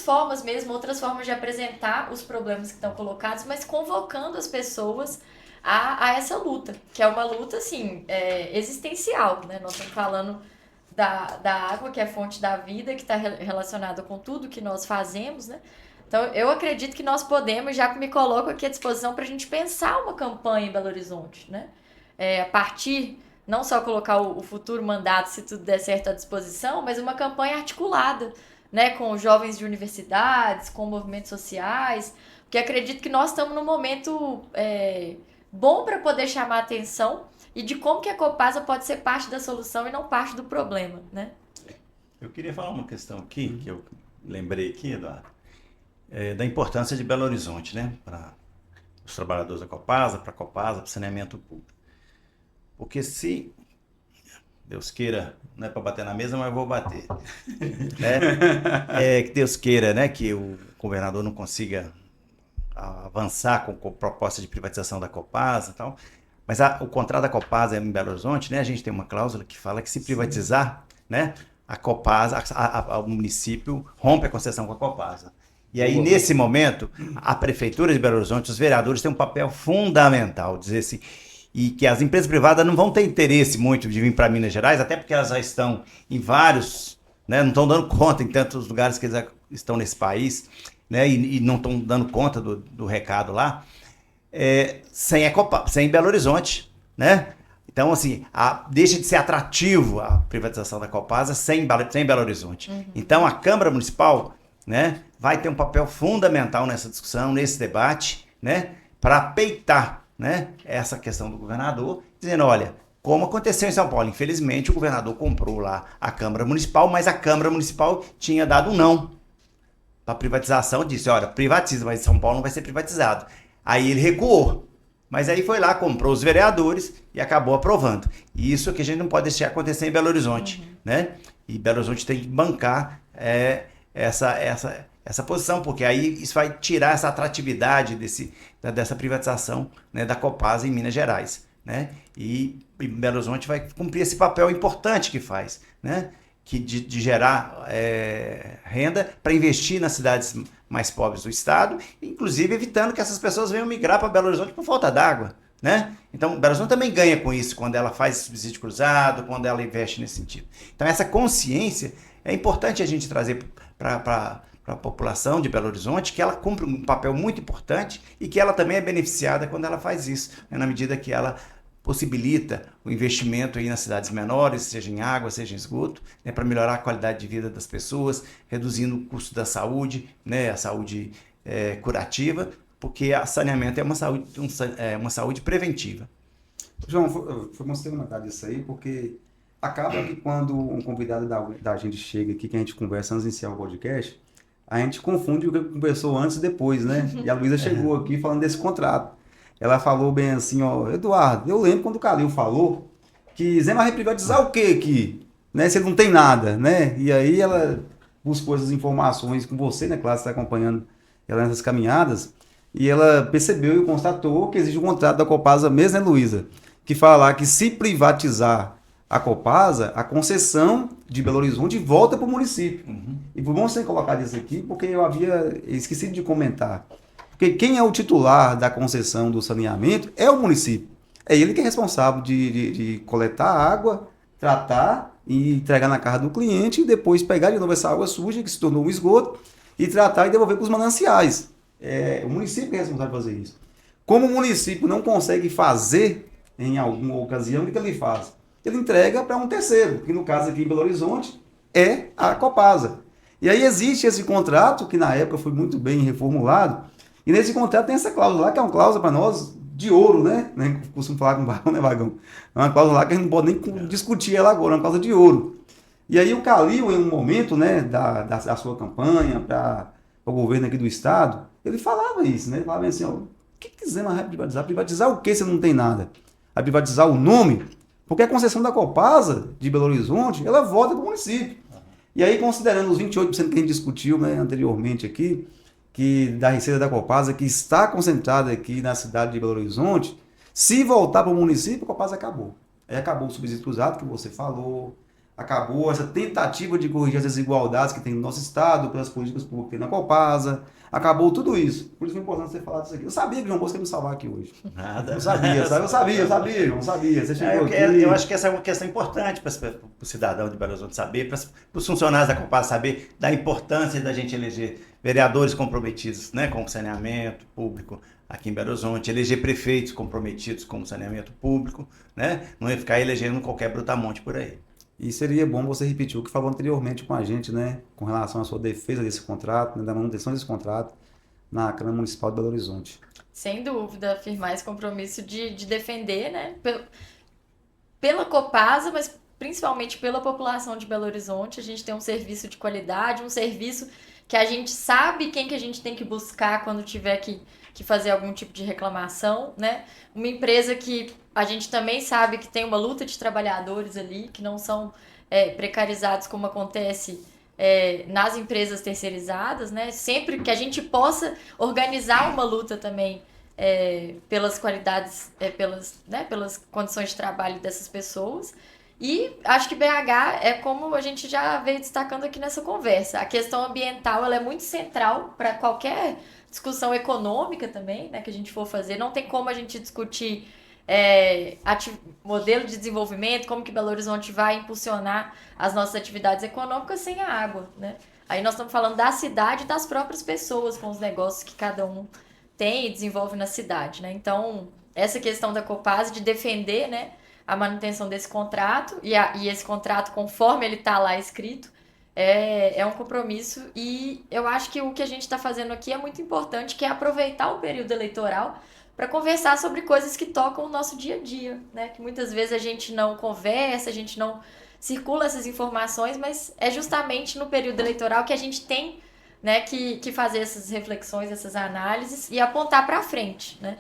formas mesmo, outras formas de apresentar os problemas que estão colocados, mas convocando as pessoas a essa luta, que é uma luta, assim, existencial, né? Nós estamos falando da água, que é a fonte da vida, que está relacionada com tudo que nós fazemos, né? Então, eu acredito que nós podemos, já que me coloco aqui à disposição para a gente pensar uma campanha em Belo Horizonte, né? A partir, não só colocar o futuro mandato, se tudo der certo, à disposição, mas uma campanha articulada, né? Com jovens de universidades, com movimentos sociais, porque acredito que nós estamos num momento bom para poder chamar a atenção e de como que a Copasa pode ser parte da solução e não parte do problema, né? Eu queria falar uma questão aqui, que eu lembrei aqui, Eduardo, da importância de Belo Horizonte, né? Para os trabalhadores da Copasa, para a Copasa, para o saneamento público. Porque se, Deus queira, não é para bater na mesa, mas eu vou bater, né? Que Deus queira, né, que o governador não consiga avançar com proposta de privatização da Copasa e tal. Mas o contrato da Copasa em Belo Horizonte, né, a gente tem uma cláusula que fala que se privatizar, né, a Copasa, o município rompe a concessão com a Copasa. E aí, nesse momento, a Prefeitura de Belo Horizonte, os vereadores têm um papel fundamental, dizer assim, e que as empresas privadas não vão ter interesse muito de vir para Minas Gerais, até porque elas já estão em vários, né, não estão dando conta em tantos lugares que eles estão nesse país, né, e não estão dando conta do recado lá, sem Belo Horizonte, né? Então, assim, deixa de ser atrativo a privatização da Copasa sem Belo Horizonte. Uhum. Então, a Câmara Municipal, né, vai ter um papel fundamental nessa discussão, nesse debate, né, para peitar, né, essa questão do governador, dizendo, olha, como aconteceu em São Paulo, infelizmente o governador comprou lá a Câmara Municipal, mas a Câmara Municipal tinha dado um não para privatização, disse, olha, privatiza, mas São Paulo não vai ser privatizado. Aí ele recuou, mas aí foi lá, comprou os vereadores e acabou aprovando. E isso que a gente não pode deixar acontecer em Belo Horizonte, né? E Belo Horizonte tem que bancar essa posição, porque aí isso vai tirar essa atratividade dessa privatização, né, da Copasa em Minas Gerais, né? E Belo Horizonte vai cumprir esse papel importante que faz, né? De gerar renda para investir nas cidades mais pobres do estado, inclusive evitando que essas pessoas venham migrar para Belo Horizonte por falta d'água, né? Então, Belo Horizonte também ganha com isso, quando ela faz subsídio cruzado, quando ela investe nesse sentido. Então, essa consciência é importante a gente trazer para a população de Belo Horizonte, que ela cumpre um papel muito importante e que ela também é beneficiada quando ela faz isso, né? Na medida que ela possibilita o investimento aí nas cidades menores, seja em água, seja em esgoto, né, para melhorar a qualidade de vida das pessoas, reduzindo o custo da saúde, né, a saúde curativa, porque a saneamento é uma saúde preventiva. João, foi bom você ter comentado isso aí, porque acaba que quando um convidado da gente chega aqui, que a gente conversa antes de iniciar o podcast, a gente confunde o que conversou antes e depois, né? E a Luísa chegou aqui falando desse contrato. Ela falou bem assim, ó, Eduardo, eu lembro quando o Calil falou que Zé vai privatizar o quê aqui? Né? Se ele não tem nada, né? E aí ela buscou essas informações com você, né? Claro, você está acompanhando ela nessas caminhadas, e ela percebeu e constatou que existe um contrato da Copasa mesmo, né, Luísa? Que fala lá que se privatizar a Copasa, a concessão de Belo Horizonte volta para o município. Uhum. E foi bom você colocar isso aqui, porque eu havia esquecido de comentar. Porque quem é o titular da concessão do saneamento é o município. É ele que é responsável de coletar a água, tratar e entregar na casa do cliente e depois pegar de novo essa água suja, que se tornou um esgoto, e tratar e devolver para os mananciais. É o município que é responsável por fazer isso. Como o município não consegue fazer em alguma ocasião, o que ele faz? ele entrega para um terceiro, que no caso aqui em Belo Horizonte é a Copasa. E aí existe esse contrato, que na época foi muito bem reformulado, e nesse contrato tem essa cláusula lá, que é uma cláusula para nós de ouro, né? Costumo falar com o Vagão, né, Vagão? É uma cláusula lá que a gente não pode nem discutir ela agora, é uma cláusula de ouro. E aí o Calil, em um momento, né, da sua campanha para o governo aqui do estado, ele falava isso, né? Ele falava assim, ó, o que quiser mais privatizar? Privatizar o quê se não tem nada? Vai privatizar o nome? Porque a concessão da Copasa de Belo Horizonte, ela volta para o município. E aí, considerando os 28% que a gente discutiu, né, anteriormente aqui, que da receita da Copasa, que está concentrada aqui na cidade de Belo Horizonte, se voltar para o município, a Copasa acabou. Aí acabou o subsídio cruzado que você falou, acabou essa tentativa de corrigir as desigualdades que tem no nosso estado, pelas políticas públicas que tem na Copasa, acabou tudo isso. Por isso foi importante você falar disso aqui. Eu sabia que o João Bosco ia me salvar aqui hoje. Nada. Eu sabia, sabe? João, sabia. Você chegou aqui. Eu acho que essa é uma questão importante para o cidadão de Belo Horizonte saber, para os funcionários da Copasa saber da importância da gente eleger vereadores comprometidos, né, com o saneamento público aqui em Belo Horizonte, eleger prefeitos comprometidos com o saneamento público, né? Não ia ficar elegendo qualquer brutamonte por aí. E seria bom você repetir o que falou anteriormente com a gente, né, com relação à sua defesa desse contrato, né, da manutenção desse contrato na Câmara Municipal de Belo Horizonte. Sem dúvida, afirmar esse compromisso de defender, né, pela Copasa, mas principalmente pela população de Belo Horizonte. A gente tem um serviço de qualidade, um serviço que a gente sabe quem que a gente tem que buscar quando tiver que fazer algum tipo de reclamação, né? Uma empresa que a gente também sabe que tem uma luta de trabalhadores ali, que não são precarizados como acontece nas empresas terceirizadas, né? Sempre que a gente possa organizar uma luta também pelas qualidades, pelas condições de trabalho dessas pessoas. E acho que BH é como a gente já veio destacando aqui nessa conversa. A questão ambiental ela é muito central para qualquer discussão econômica também, né, que a gente for fazer. Não tem como a gente discutir modelo de desenvolvimento, como que Belo Horizonte vai impulsionar as nossas atividades econômicas sem a água, né? Aí nós estamos falando da cidade e das próprias pessoas, com os negócios que cada um tem e desenvolve na cidade, né? Então, essa questão da Copasa de defender, né, a manutenção desse contrato e esse contrato, conforme ele está lá escrito, é um compromisso. E eu acho que o que a gente está fazendo aqui é muito importante, que é aproveitar o período eleitoral para conversar sobre coisas que tocam o nosso dia a dia, né? Que muitas vezes a gente não conversa, a gente não circula essas informações, mas é justamente no período eleitoral que a gente tem, né, que fazer essas reflexões, essas análises e apontar para frente, né?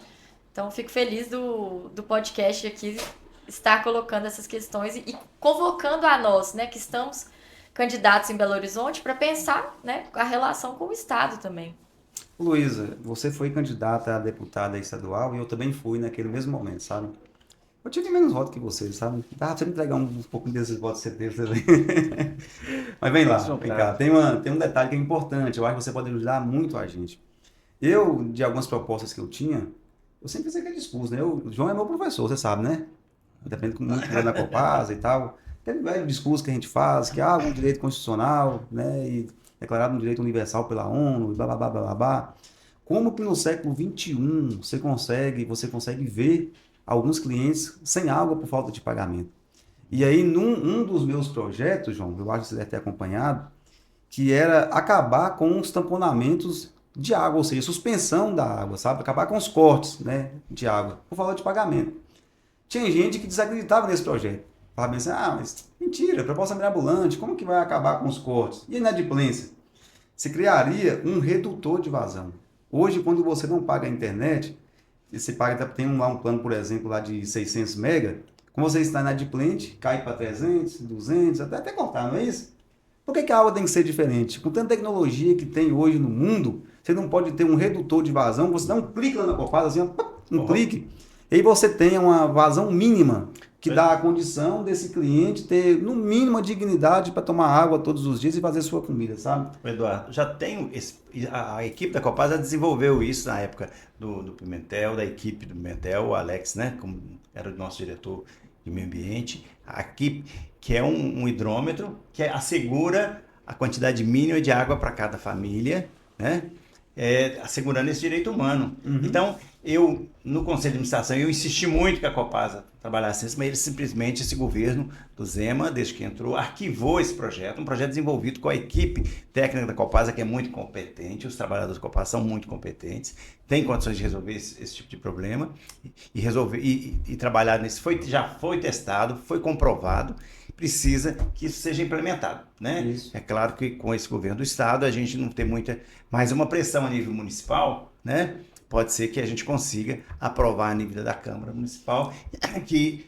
Então, fico feliz do podcast aqui estar colocando essas questões e convocando a nós, né, que estamos candidatos em Belo Horizonte, para pensar, né, a relação com o Estado também. Luísa, você foi candidata a deputada estadual e eu também fui naquele mesmo momento, sabe? Eu tive menos votos que você, sabe? Dá pra você me entregar um pouquinho desses votos que você teve também. Mas vem lá, vem cá. Tem um detalhe que é importante, eu acho que você pode ajudar muito a gente. Eu, de algumas propostas que eu tinha, eu sempre fiz aquele discurso, né? O João é meu professor, você sabe, né? Depende muito da Copasa e tal. Aquele velho discurso que a gente faz, que há um direito constitucional, né? E declarado um direito universal pela ONU, blá, blá, blá, blá, blá. Como que no século XXI você consegue ver alguns clientes sem água por falta de pagamento? E aí, um dos meus projetos, João, eu acho que você deve ter acompanhado, que era acabar com os tamponamentos de água, ou seja, suspensão da água, sabe? Acabar com os cortes, né, de água por falta de pagamento. Tinha gente que desacreditava nesse projeto. Falava assim, mas mentira, proposta mirabolante, como que vai acabar com os cortes? E a inadimplência? Você criaria um redutor de vazão. Hoje, quando você não paga a internet, você paga, tem lá um plano, por exemplo, lá de 600 mega, quando você está inadimplente, cai para 300, 200, até cortar, não é isso? Por que a água tem que ser diferente? Com tanta tecnologia que tem hoje no mundo, você não pode ter um redutor de vazão, você dá um clique lá na Copasa, assim, um clique, e aí você tem uma vazão mínima, que dá a condição desse cliente ter, no mínimo, a dignidade para tomar água todos os dias e fazer sua comida, sabe? Eduardo, já tem a equipe da Copasa desenvolveu isso na época do Pimentel, da equipe do Pimentel, o Alex, né, como era o nosso diretor de meio ambiente, a equipe que é um hidrômetro que assegura a quantidade mínima de água para cada família, né, assegurando esse direito humano. Uhum. Então, Eu, no Conselho de Administração, eu insisti muito que a Copasa trabalhasse nisso, mas ele simplesmente, esse governo do Zema, desde que entrou, arquivou esse projeto, um projeto desenvolvido com a equipe técnica da Copasa, que é muito competente, os trabalhadores da Copasa são muito competentes, têm condições de resolver esse tipo de problema e trabalhar nisso. Já foi testado, foi comprovado, precisa que isso seja implementado, né? Isso. É claro que com esse governo do Estado a gente não tem mais uma pressão a nível municipal, né? Pode ser que a gente consiga aprovar a nível da Câmara Municipal que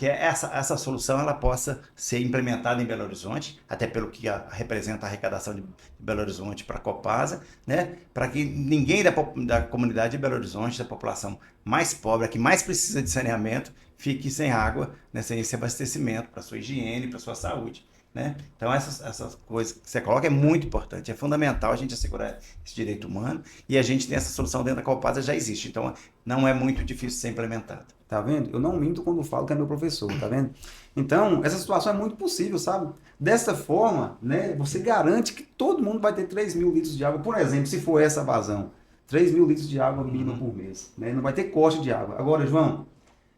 essa solução ela possa ser implementada em Belo Horizonte, até pelo que representa a arrecadação de Belo Horizonte para a Copasa, né? Para que ninguém da comunidade de Belo Horizonte, da população mais pobre, a que mais precisa de saneamento, fique sem água, né? Sem esse abastecimento para sua higiene, para sua saúde. Né? Então essas coisas que você coloca é muito importante, é fundamental a gente assegurar esse direito humano e a gente tem essa solução dentro da Copasa, já existe, então não é muito difícil ser implementado. Tá vendo? Eu não minto quando falo que é meu professor, tá vendo? Então, essa situação é muito possível, sabe? Dessa forma, né, você garante que todo mundo vai ter 3 mil litros de água, por exemplo, se for essa vazão, 3 mil litros de água mínima por mês, né? Não vai ter corte de água. Agora, João,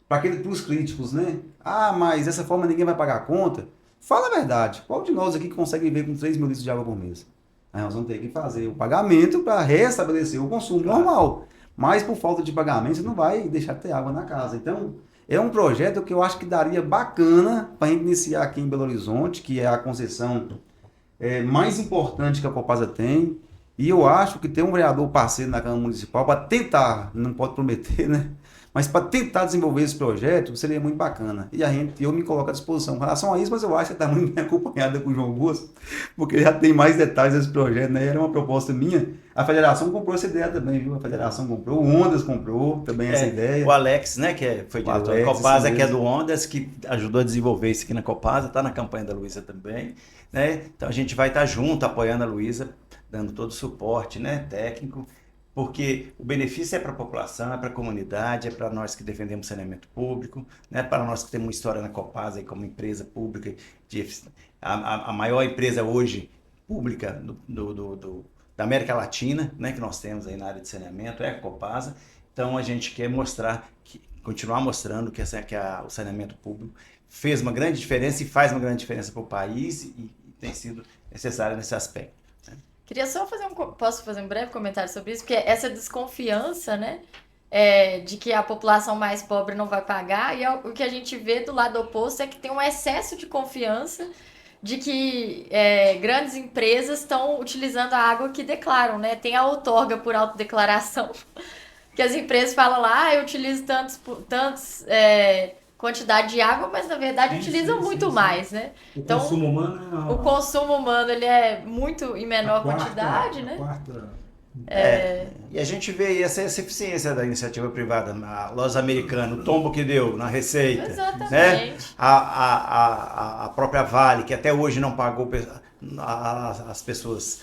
para os críticos, né? Ah, mas dessa forma ninguém vai pagar a conta. Fala a verdade, qual de nós aqui consegue viver com 3 mil litros de água por mês? Aí nós vamos ter que fazer o pagamento para restabelecer o consumo normal. Mas por falta de pagamento, você não vai deixar de ter água na casa. Então, é um projeto que eu acho que daria bacana para a gente iniciar aqui em Belo Horizonte, que é a concessão mais importante que a Copasa tem. E eu acho que ter um vereador parceiro na Câmara Municipal para tentar, não pode prometer, né? Mas para tentar desenvolver esse projeto seria muito bacana. E eu me coloco à disposição com relação a isso, mas eu acho que está muito bem acompanhada com o João Bosco, porque já tem mais detalhes desse projeto, né? Era uma proposta minha. A federação comprou essa ideia também, viu? A federação comprou, o Ondas comprou também essa ideia. O Alex, né, foi diretor da Copasa, que é do Ondas, que ajudou a desenvolver isso aqui na Copasa, está na campanha da Luísa também, né? Então a gente vai estar junto, apoiando a Luísa, dando todo o suporte, né, técnico, porque o benefício é para a população, é para a comunidade, é para nós que defendemos saneamento público, né? Para nós que temos uma história na Copasa aí como empresa pública, a maior empresa hoje pública da América Latina, né? Que nós temos aí na área de saneamento, é a Copasa. Então a gente quer continuar mostrando que o saneamento público fez uma grande diferença e faz uma grande diferença para o país e tem sido necessário nesse aspecto. Queria só posso fazer um breve comentário sobre isso, porque essa desconfiança, né, de que a população mais pobre não vai pagar, e o que a gente vê do lado oposto é que tem um excesso de confiança de que grandes empresas estão utilizando a água que declaram, né? Tem a outorga por autodeclaração, que as empresas falam lá, eu utilizo tantos quantidade de água, mas na verdade utilizam muito mais, né? Então, o consumo humano ele é muito em menor quantidade, né? E a gente vê essa eficiência da iniciativa privada, na loja americana, o tombo que deu na receita. Exatamente. Né? A própria Vale, que até hoje não pagou as pessoas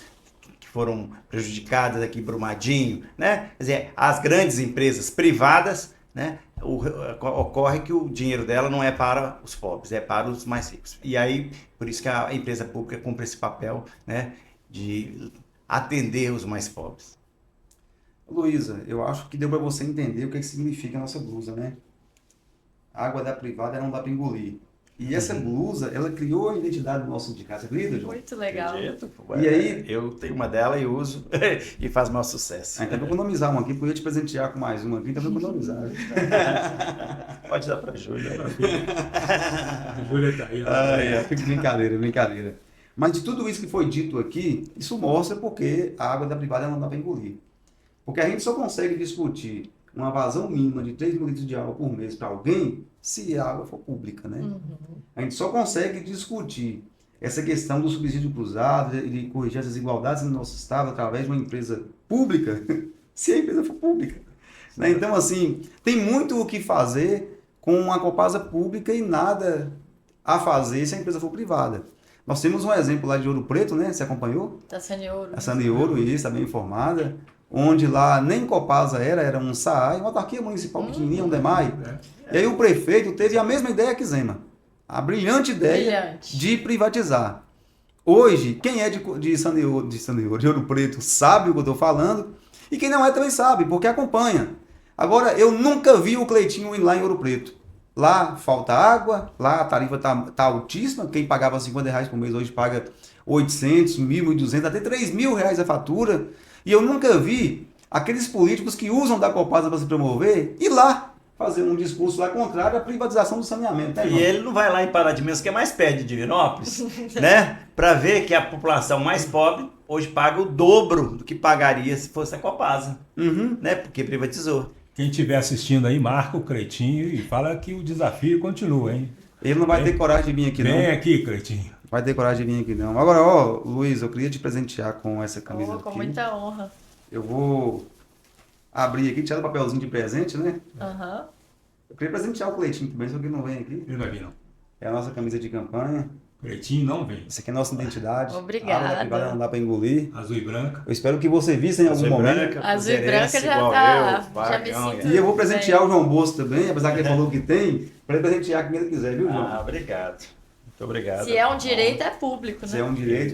que foram prejudicadas aqui em Brumadinho, né? Quer dizer, as grandes empresas privadas, né? Ocorre que o dinheiro dela não é para os pobres, é para os mais ricos. E aí, por isso que a empresa pública cumpre esse papel, né, de atender os mais pobres. Luísa, eu acho que deu para você entender o que significa a nossa blusa, né? A água da privada não dá para engolir. E essa blusa, ela criou a identidade do nosso sindicato, você acredita, João? Muito legal. E aí, eu tenho uma dela e uso e faz maior sucesso. Então vou economizar uma aqui, porque eu ia te presentear com mais uma aqui, então vou economizar. Pode dar para a Júlia. A Júlia está aí. Brincadeira. Mas de tudo isso que foi dito aqui, isso mostra porque a água da privada não dá para engolir. Porque a gente só consegue discutir uma vazão mínima de 3 mil litros de água por mês para alguém se a água for pública, né? Uhum. A gente só consegue discutir essa questão do subsídio cruzado e de corrigir as desigualdades no nosso estado através de uma empresa pública, se a empresa for pública. Né? Então, assim, tem muito o que fazer com uma Copasa pública e nada a fazer se a empresa for privada. Nós temos um exemplo lá de Ouro Preto, né? Você acompanhou? Da Saniouro. A Saniouro, isso, está bem informada. Onde lá nem Copasa era um SAAI, uma autarquia municipal pequenininha, um DEMAI. E aí o prefeito teve a mesma ideia que Zema. A brilhante ideia de privatizar. Hoje, quem é de Saniouro, de Ouro Preto, sabe o que eu estou falando. E quem não é também sabe, porque acompanha. Agora, eu nunca vi o Cleitinho indo lá em Ouro Preto. Lá falta água, lá a tarifa tá altíssima. Quem pagava R$ 50 por mês hoje paga 800, 1.000, 1.200, até R$ 3.000 a fatura. E eu nunca vi aqueles políticos que usam da Copasa para se promover ir lá fazer um discurso lá contrário à privatização do saneamento. Né, E ele não vai lá em Pará de Minas, que é mais perto de Divinópolis, né? Para ver que a população mais pobre hoje paga o dobro do que pagaria se fosse a Copasa, né? Porque privatizou. Quem estiver assistindo aí, marca o Cleitinho e fala que o desafio continua, hein? Ele não vai ter coragem de vir aqui, não. Vem aqui, Cleitinho. Vai ter coragem de vir aqui, não. Agora, ó, Luiz, eu queria te presentear com essa camisa Com aqui. muita honra. Eu vou abrir aqui, tirar o papelzinho de presente, né? Aham. Eu queria presentear o Cleitinho também, só que ele não vem aqui. Ele vai vir, não. É a nossa camisa de campanha. Cleitinho não vem. Essa aqui é a nossa identidade. Obrigada. A privada não dá pra engolir. Azul e branca. Eu espero que você visse em algum momento. Azul e branca já igual tá. eu, Já me Vagão, sinto. E eu vou presentear o João Bosco também, apesar que ele falou que tem, para ele presentear quem ele quiser, viu, João? Ah, obrigado. Muito obrigado. Se é um direito, é público, Se né? é um direito,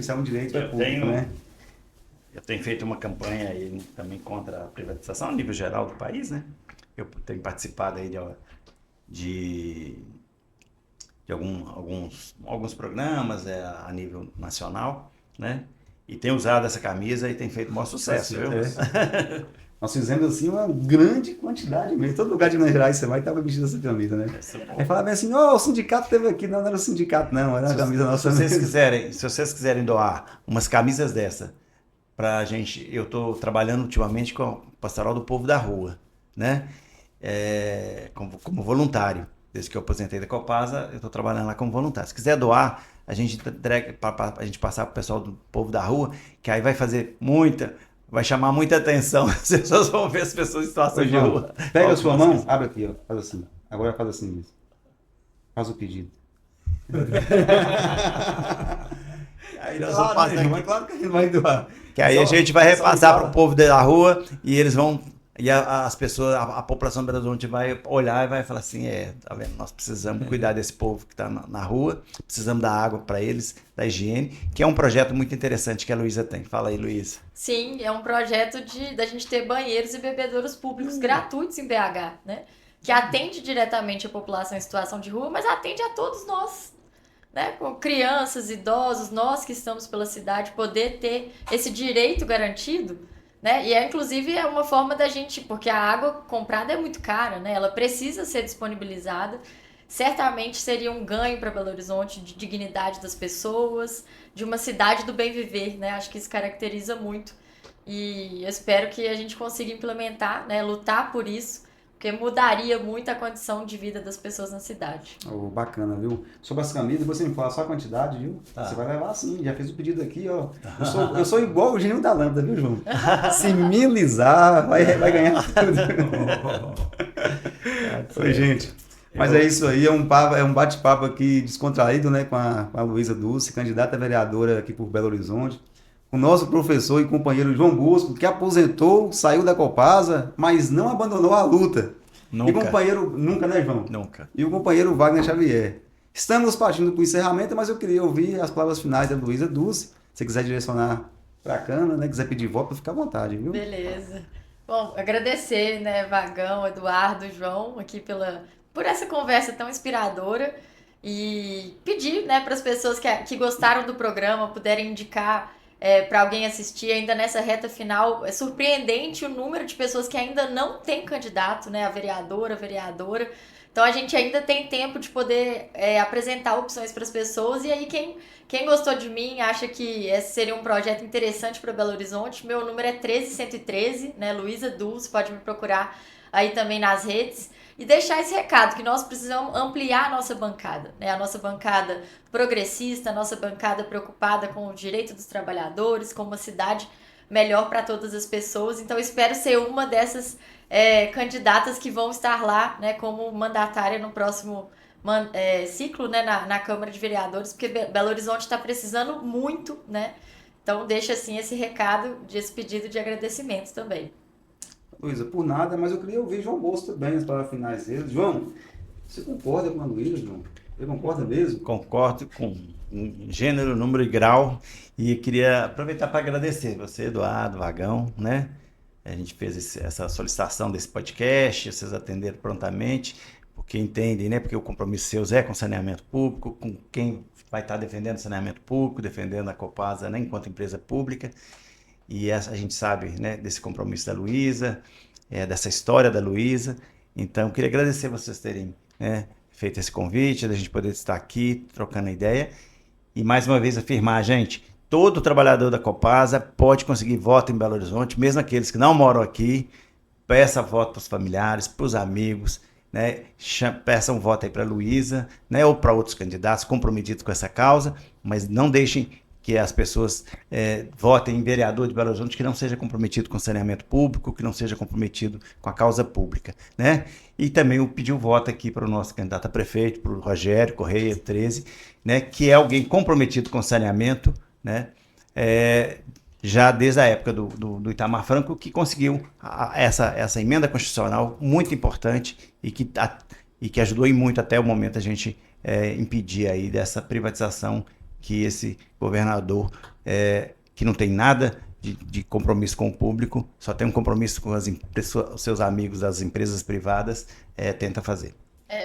é Eu público, tenho- né? Eu tenho feito uma campanha aí também contra a privatização a nível geral do país, né? Eu tenho participado aí de alguns programas a nível nacional, né? E tenho usado essa camisa e tem feito o maior sucesso, viu? É. Nós fizemos assim uma grande quantidade mesmo. Todo lugar de Minas Gerais você vai estar vestindo essa camisa, né? Aí falava bem assim, ó, o sindicato esteve aqui. Não, não era o sindicato, não, era a camisa nossa Se vocês mesmo. quiserem doar umas camisas dessa pra gente, eu tô trabalhando ultimamente com a Pastoral do Povo da Rua, né? Como voluntário. Desde que eu aposentei da Copasa, eu estou trabalhando lá como voluntário. Se quiser doar, a gente entrega para a gente passar para o pessoal do Povo da Rua, que aí vai chamar muita atenção. As pessoas vão ver as pessoas em situação Ô, de João, rua. pega a sua Algumas mão, abre aqui, ó, faz assim. Agora faz assim mesmo. Faz o pedido. Aí nós vamos passar aqui. Claro que a gente vai doar. Que aí a gente vai repassar para o povo da rua e eles vão. E as pessoas, a população de Belo Horizonte vai olhar e vai falar assim: tá vendo? Nós precisamos cuidar desse povo que está na rua, precisamos dar água para eles, da higiene, que é um projeto muito interessante que a Luísa tem. Fala aí, Luísa. Sim, é um projeto da gente ter banheiros e bebedouros públicos gratuitos em BH, né? Que atende diretamente a população em situação de rua, mas atende a todos nós, né? Com crianças, idosos, nós que estamos pela cidade, poder ter esse direito garantido, né? E inclusive é uma forma da gente, porque a água comprada é muito cara, né? Ela precisa ser disponibilizada. Certamente seria um ganho para Belo Horizonte de dignidade das pessoas, de uma cidade do bem viver, né? Acho que isso caracteriza muito. E eu espero que a gente consiga implementar, né? Lutar por isso, porque mudaria muito a condição de vida das pessoas na cidade. Oh, bacana, viu? Sobre as camisas, você me fala só a quantidade, viu? Tá. Você vai levar sim, já fez o pedido aqui, ó. Eu sou igual o gênio da lâmpada, viu, João? Se milizar, vai ganhar tudo. Oi, gente. Mas é isso aí, é um bate-papo aqui descontraído, né, com a Luísa Dulce, candidata a vereadora aqui por Belo Horizonte. O nosso professor e companheiro João Bosco, que aposentou, saiu da Copasa, mas não abandonou a luta. Nunca. E companheiro, nunca, né, João? Nunca. E o companheiro Wagner Xavier. Estamos partindo para o encerramento, mas eu queria ouvir as palavras finais da Luísa Dulce. Se você quiser direcionar para a Câmara, né, quiser pedir voto, fica à vontade, viu? Beleza. Bom, agradecer, né, Vagão, Eduardo, João, aqui por essa conversa tão inspiradora e pedir, né, para as pessoas que gostaram do programa, puderem indicar para alguém assistir ainda nessa reta final. É surpreendente o número de pessoas que ainda não tem candidato, né, a vereadora. Então a gente ainda tem tempo de poder apresentar opções para as pessoas. E aí quem gostou de mim, acha que esse seria um projeto interessante para Belo Horizonte, meu número é 13113, né, Luísa Dulce, pode me procurar aí também nas redes. E deixar esse recado, que nós precisamos ampliar a nossa bancada, né? A nossa bancada progressista, a nossa bancada preocupada com o direito dos trabalhadores, com uma cidade melhor para todas as pessoas. Então, espero ser uma dessas candidatas que vão estar lá, né, como mandatária no próximo ciclo, né, na Câmara de Vereadores, porque Belo Horizonte está precisando muito, né? Então, deixa assim esse recado, esse pedido de agradecimento também. Luísa, por nada, mas eu queria ouvir João Bosco também, as palavras finais dele. João, você concorda com a Luísa, João? Você concorda mesmo? Concordo com gênero, número e grau. E queria aproveitar para agradecer você, Eduardo, Vagão, né? A gente fez essa solicitação desse podcast, vocês atenderam prontamente, porque entendem, né? Porque o compromisso seu é com saneamento público, com quem vai estar defendendo saneamento público, defendendo a Copasa, né, enquanto empresa pública. E a gente sabe, né, desse compromisso da Luísa, dessa história da Luísa. Então, eu queria agradecer vocês terem, né, feito esse convite, da gente poder estar aqui trocando ideia. E mais uma vez afirmar, gente, todo trabalhador da Copasa pode conseguir voto em Belo Horizonte, mesmo aqueles que não moram aqui. Peça voto para os familiares, para os amigos, né? Peçam voto aí para a Luísa, né? Ou para outros candidatos comprometidos com essa causa, mas não deixem que as pessoas votem em vereador de Belo Horizonte que não seja comprometido com saneamento público, que não seja comprometido com a causa pública, né? E também eu pedi o voto aqui para o nosso candidato a prefeito, para o Rogério Correia 13, né? Que é alguém comprometido com saneamento, né? Já desde a época do Itamar Franco, que conseguiu essa emenda constitucional muito importante e que ajudou em muito até o momento a gente impedir aí dessa privatização que esse governador, que não tem nada de compromisso com o público, só tem um compromisso com os seus amigos das empresas privadas, tenta fazer.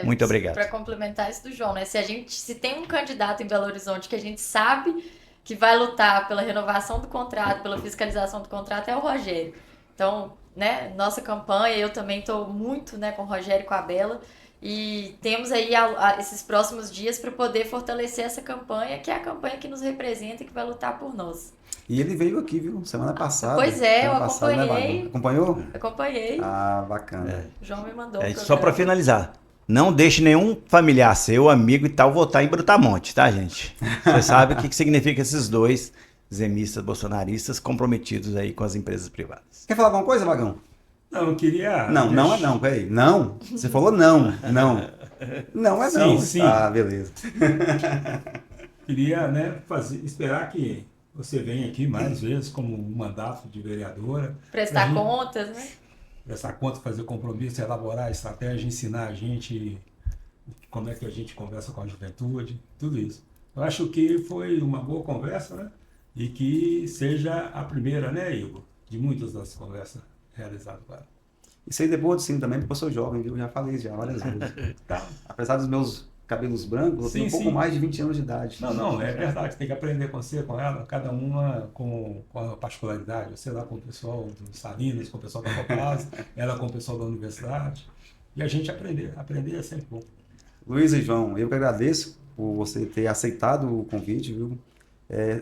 Muito obrigado. Para complementar isso do João, né? Se tem um candidato em Belo Horizonte que a gente sabe que vai lutar pela renovação do contrato, pela fiscalização do contrato, é o Rogério. Então, né, nossa campanha, eu também estou muito, né, com o Rogério e com a Bela, e temos aí esses próximos dias para poder fortalecer essa campanha, que é a campanha que nos representa e que vai lutar por nós. E ele veio aqui, viu? Semana passada. Pois é, eu acompanhei. acompanhei. Acompanhou? Acompanhei. Ah, bacana. O João me mandou. Só para finalizar. Não deixe nenhum familiar seu, amigo e tal, votar em Brutamonte, tá, gente? Você sabe o que significa esses dois zemistas, bolsonaristas comprometidos aí com as empresas privadas. Quer falar alguma coisa, Vagão? Não, eu queria... Não é não, peraí. Não? Você falou não. Não é não. Sim. Ah, beleza. Queria, né, esperar que você venha aqui mais vezes como um mandato de vereadora. Prestar contas, né? Prestar conta, fazer compromisso, elaborar estratégia, ensinar a gente como é que a gente conversa com a juventude, tudo isso. Eu acho que foi uma boa conversa, né? E que seja a primeira, né, Igor, de muitas das conversas realizadas agora. Isso aí depois sim também, porque eu sou jovem, viu? Já falei já várias vezes. Tá. Apesar dos meus cabelos brancos, eu tenho um pouco mais de 20 anos de idade. Não, é verdade. Tem que aprender com você, com ela, cada uma com a particularidade. Você lá com o pessoal do Salinas, com o pessoal da Copasa, ela com o pessoal da universidade. E a gente aprender é sempre bom. Luísa e João, eu que agradeço por você ter aceitado o convite, viu?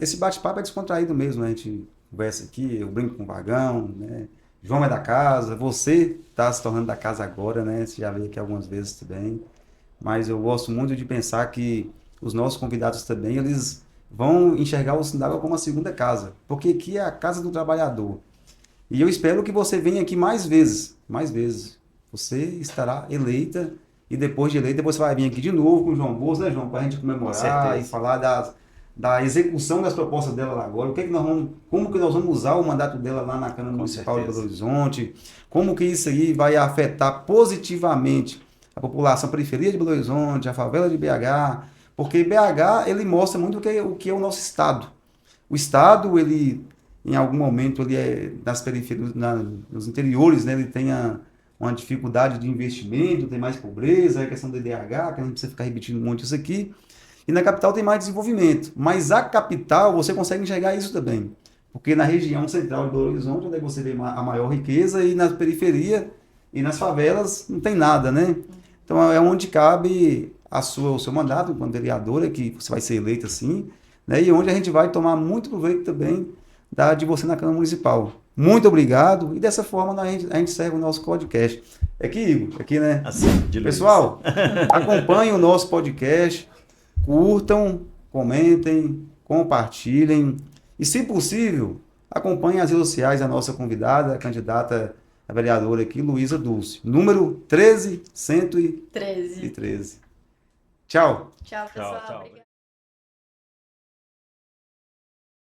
Esse bate-papo é descontraído mesmo, né? A gente conversa aqui, eu brinco com o Vagão, né? João é da casa, você está se tornando da casa agora, né? Você já veio aqui algumas vezes também. Mas eu gosto muito de pensar que os nossos convidados também, eles vão enxergar o Sindaga como uma segunda casa, porque aqui é a casa do trabalhador. E eu espero que você venha aqui mais vezes. Você estará eleita e depois de eleita você vai vir aqui de novo com o João Boas, né, João? Para a gente comemorar e falar da execução das propostas dela lá agora. Como que nós vamos usar o mandato dela lá na Câmara Municipal de Belo Horizonte? Como que isso aí vai afetar positivamente a população, a periferia de Belo Horizonte, a favela de BH, porque BH, ele mostra muito o que é o nosso estado. O estado, ele, em algum momento, ele nas periferias, nos interiores, né, ele tem uma dificuldade de investimento, tem mais pobreza, a questão do IDH, que a gente precisa ficar repetindo um monte isso aqui, e na capital tem mais desenvolvimento. Mas a capital, você consegue enxergar isso também, porque na região central de Belo Horizonte, onde você vê a maior riqueza, e na periferia e nas favelas não tem nada, né? Então é onde cabe o seu mandato enquanto vereadora, que você vai ser eleita assim, né? E onde a gente vai tomar muito proveito também de você na Câmara Municipal. Muito obrigado, e dessa forma a gente encerra o nosso podcast. Igor, né? Assim, pessoal, acompanhem o nosso podcast, curtam, comentem, compartilhem, e se possível, acompanhem as redes sociais da nossa convidada, a candidata a vereadora aqui, Luísa Dulce, número 13113. Tchau. Tchau, pessoal. Obrigada.